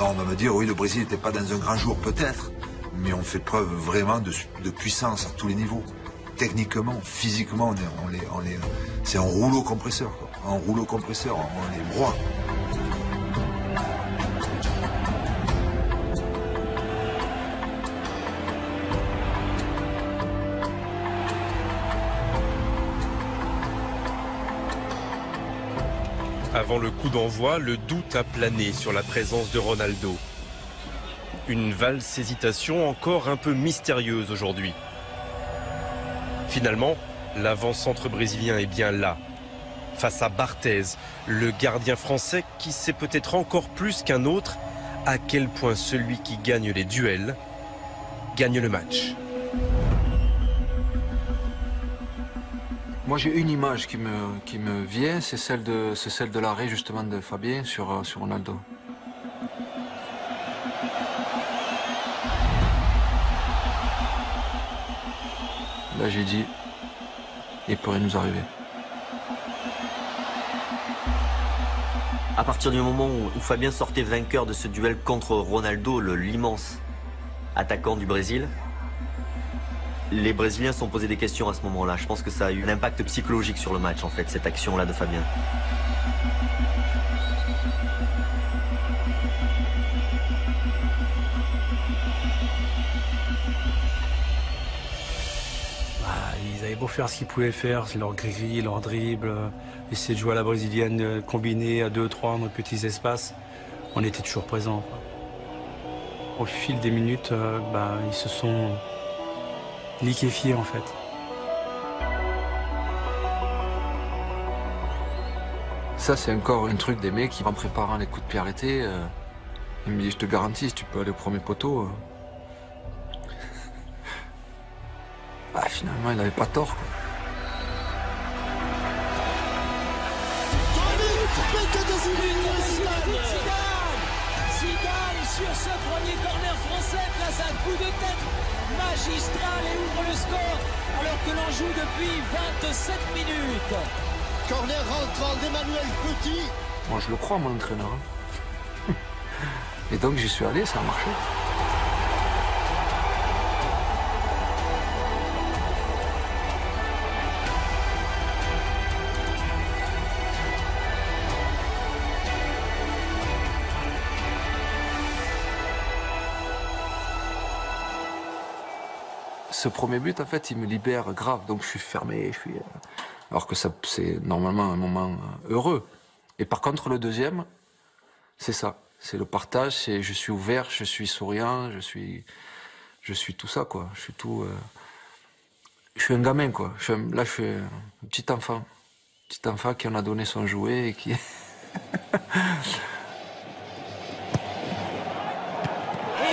On va me dire, oui, le Brésil n'était pas dans un grand jour, peut-être, mais on fait preuve vraiment de puissance à tous les niveaux. Techniquement, physiquement, c'est un rouleau compresseur, quoi. Un rouleau compresseur, on les broie. Avant le coup d'envoi, le doute a plané sur la présence de Ronaldo. Une valse hésitation encore un peu mystérieuse aujourd'hui. Finalement, l'avant-centre brésilien est bien là, face à Barthez, le gardien français qui sait peut-être encore plus qu'un autre à quel point celui qui gagne les duels gagne le match. Moi, j'ai une image qui me vient, c'est celle de l'arrêt justement de Fabien sur Ronaldo. Là, j'ai dit, il pourrait nous arriver. À partir du moment où Fabien sortait vainqueur de ce duel contre Ronaldo, l'immense attaquant du Brésil, les Brésiliens se sont posés des questions à ce moment-là. Je pense que ça a eu un impact psychologique sur le match, en fait, cette action-là de Fabien. Ils avaient beau faire ce qu'ils pouvaient faire, leur grille, leur dribble, essayer de jouer à la brésilienne, combiner à 2-3 dans de petits espaces. On était toujours présents. Au fil des minutes, ils se sont liquéfiés en fait. Ça, c'est encore un truc des mecs qui, en préparant les coups de pied arrêtés, ils me disent, je te garantis, si tu peux aller au premier poteau. Finalement, il n'avait pas tort, quoi. Zidane sur ce premier corner français place un coup de tête magistral et ouvre le score alors que l'on joue depuis 27 minutes. Corner rentrant d'Emmanuel Petit. Moi, je le crois, mon entraîneur. Et donc, j'y suis allé, ça a marché. Ce premier but, en fait, il me libère grave. Donc, je suis fermé. Alors que c'est normalement un moment heureux. Et par contre, le deuxième, c'est ça. C'est le partage. C'est je suis ouvert, je suis souriant, je suis tout ça, quoi. Je suis tout. Je suis un gamin, quoi. Là, je suis un petit enfant. Petit enfant qui en a donné son jouet et qui. Et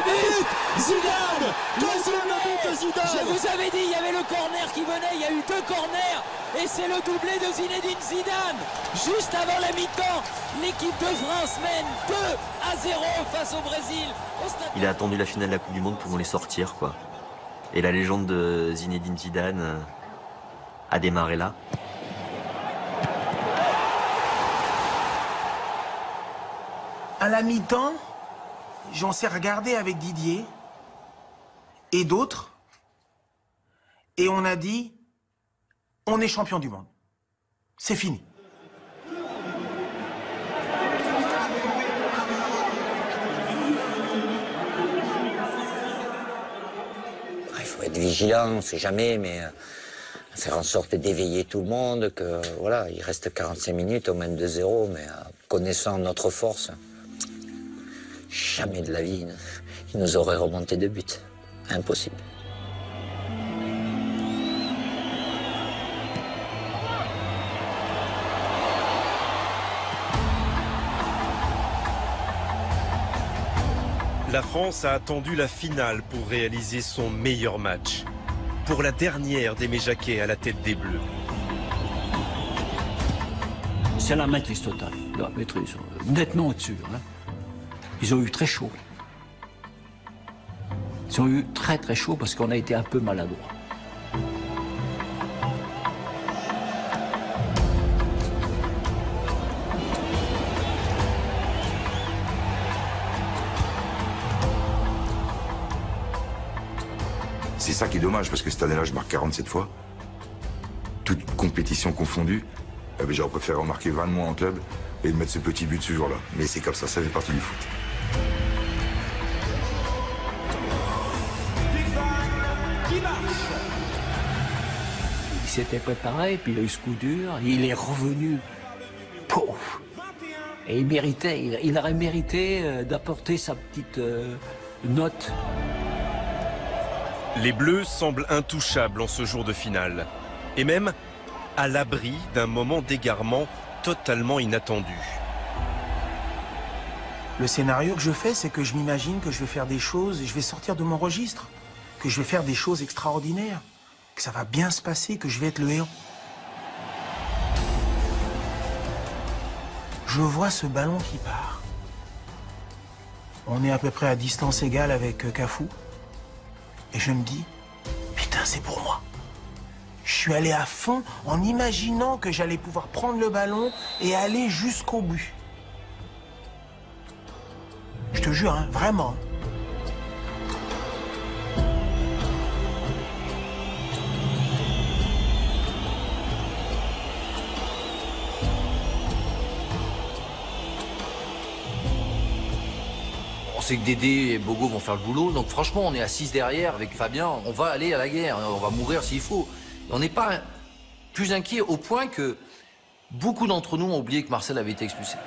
but Zidane. Deuxième but de Zidane. Je vous avais dit, il y avait le corner qui venait, il y a eu 2 corners. Et c'est le doublé de Zinedine Zidane. Juste avant la mi-temps, l'équipe de France mène 2-0 face au Brésil. Il a attendu la finale de la Coupe du Monde pour nous les sortir, quoi. Et la légende de Zinedine Zidane a démarré là. À la mi-temps, j'en s'est regardé avec Didier et d'autres, et on a dit, on est champion du monde. C'est fini. Il faut être vigilant, on ne sait jamais, mais faire en sorte d'éveiller tout le monde, que voilà, il reste 45 minutes, on mène 2-0, mais connaissant notre force, jamais de la vie, il nous aurait remonté de but. Impossible. La France a attendu la finale pour réaliser son meilleur match. Pour la dernière d'Aimé Jacquet à la tête des Bleus. C'est la maîtrise totale, la maîtrise, nettement au-dessus. Hein. Ils ont eu très chaud. Ils ont eu très très chaud parce qu'on a été un peu maladroit. C'est ça qui est dommage, parce que cette année-là, je marque 47 fois. Toute compétition confondue. J'aurais préféré en marquer 20 de moins en club et de mettre ce petit but ce jour-là. Mais c'est comme ça fait partie du foot. Il s'était préparé, puis il a eu ce coup dur, il est revenu. Pouf. Et il méritait, il aurait mérité d'apporter sa petite note. Les Bleus semblent intouchables en ce jour de finale. Et même à l'abri d'un moment d'égarement totalement inattendu. Le scénario que je fais, c'est que je m'imagine que je vais faire des choses, je vais sortir de mon registre, que je vais faire des choses extraordinaires, que ça va bien se passer, que je vais être le héros. Je vois ce ballon qui part. On est à peu près à distance égale avec Cafu. Et je me dis, putain, c'est pour moi. Je suis allé à fond en imaginant que j'allais pouvoir prendre le ballon et aller jusqu'au but. Je te jure, hein, vraiment. On sait que Dédé et Bogo vont faire le boulot, donc franchement, on est à 6 derrière avec Fabien, on va aller à la guerre, on va mourir s'il faut. On n'est pas plus inquiet au point que beaucoup d'entre nous ont oublié que Marcel avait été expulsé.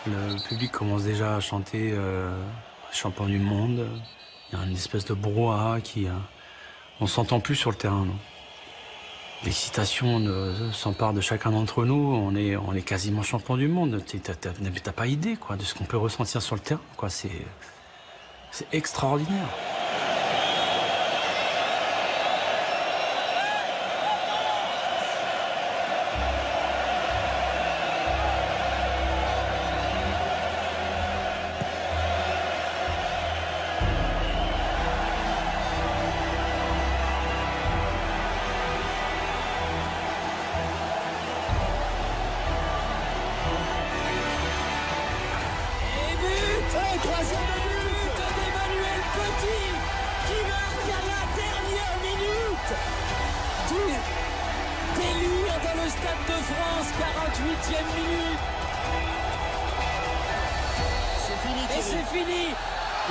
Le public commence déjà à chanter champion du monde. Il y a une espèce de brouhaha qui... on s'entend plus sur le terrain. L'excitation s'empare de chacun d'entre nous. On est quasiment champion du monde. T'as pas idée quoi, de ce qu'on peut ressentir sur le terrain. C'est extraordinaire.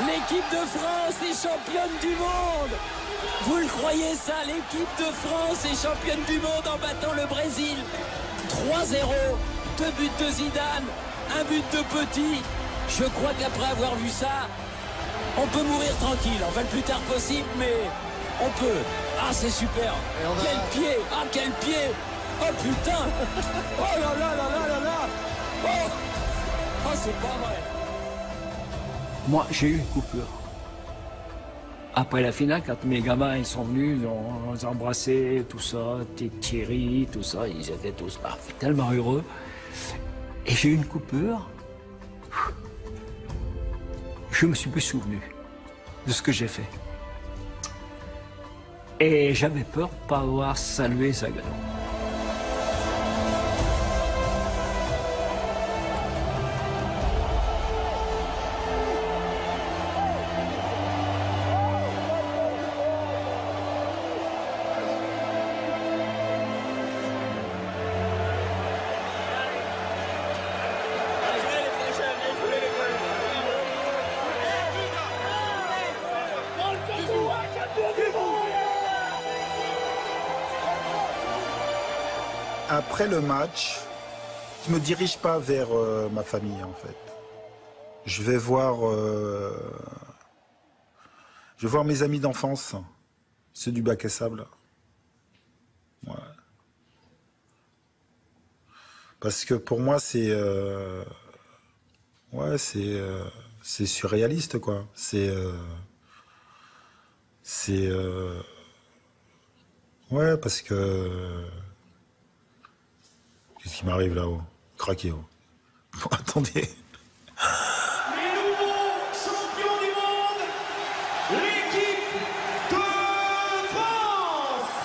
L'équipe de France est championne du monde. Vous le croyez ça? L'équipe de France est championne du monde en battant le Brésil. 3-0, 2 buts de Zidane, 1 but de Petit. Je crois qu'après avoir vu ça, on peut mourir tranquille. Enfin le plus tard possible, mais on peut. Ah c'est super. Quel pied. Ah quel pied. Oh putain. Oh là là là là là là. Oh c'est pas vrai. Moi, j'ai eu une coupure. Après la finale, quand mes gamins ils sont venus, on les a embrassés, tout ça, Thierry, tout ça, ils étaient tous tellement heureux. Et j'ai eu une coupure. Je me suis plus souvenu de ce que j'ai fait. Et j'avais peur de ne pas avoir salué Zagallo. Après le match, je ne me dirige pas vers ma famille en fait. Je vais voir mes amis d'enfance, ceux du bac à sable. Ouais. Parce que pour moi, c'est surréaliste, quoi. Ouais, parce que... Qu'est-ce qui m'arrive là-haut? Craqué, oh. Bon, attendez. Les nouveaux champions du monde, l'équipe de France.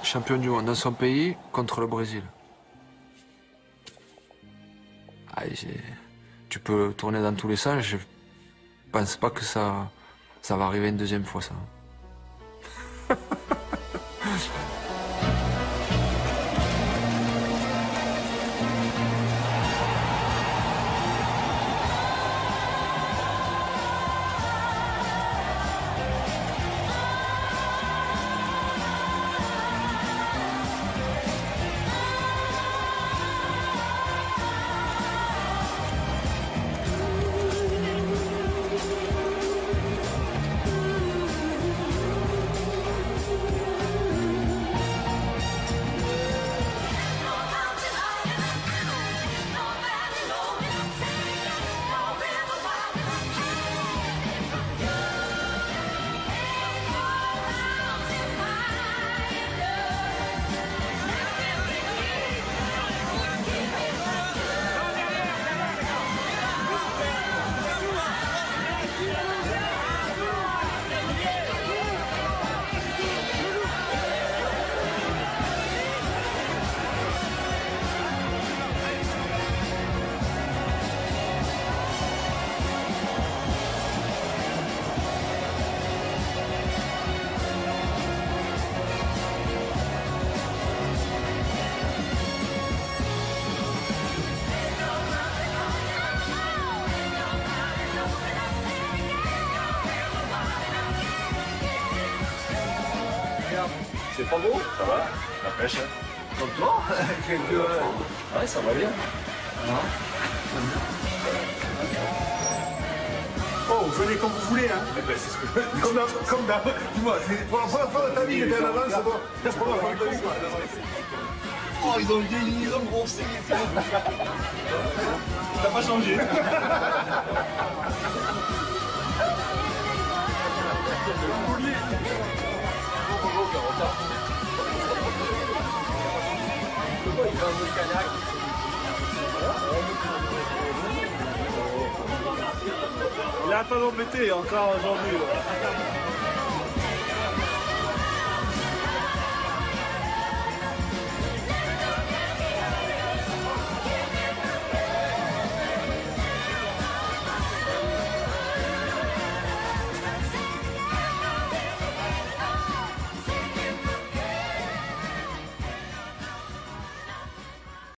Champion du monde dans son pays contre le Brésil. Ah, tu peux tourner dans tous les sens, je pense pas que ça va arriver une deuxième fois, ça. C'est pas beau? Ça va? La pêche, hein? Comme toi? Ouais, ça va bien. Oh, venez comme vous voulez, hein. Comme d'hab. Dis-moi, pour la première fois de ta vie, il était à l'avance, c'est bon. La première fois de ta vie. Oh, ils ont vieilli, ils ont grossé. T'as pas changé. Il a pas d'embêté encore aujourd'hui.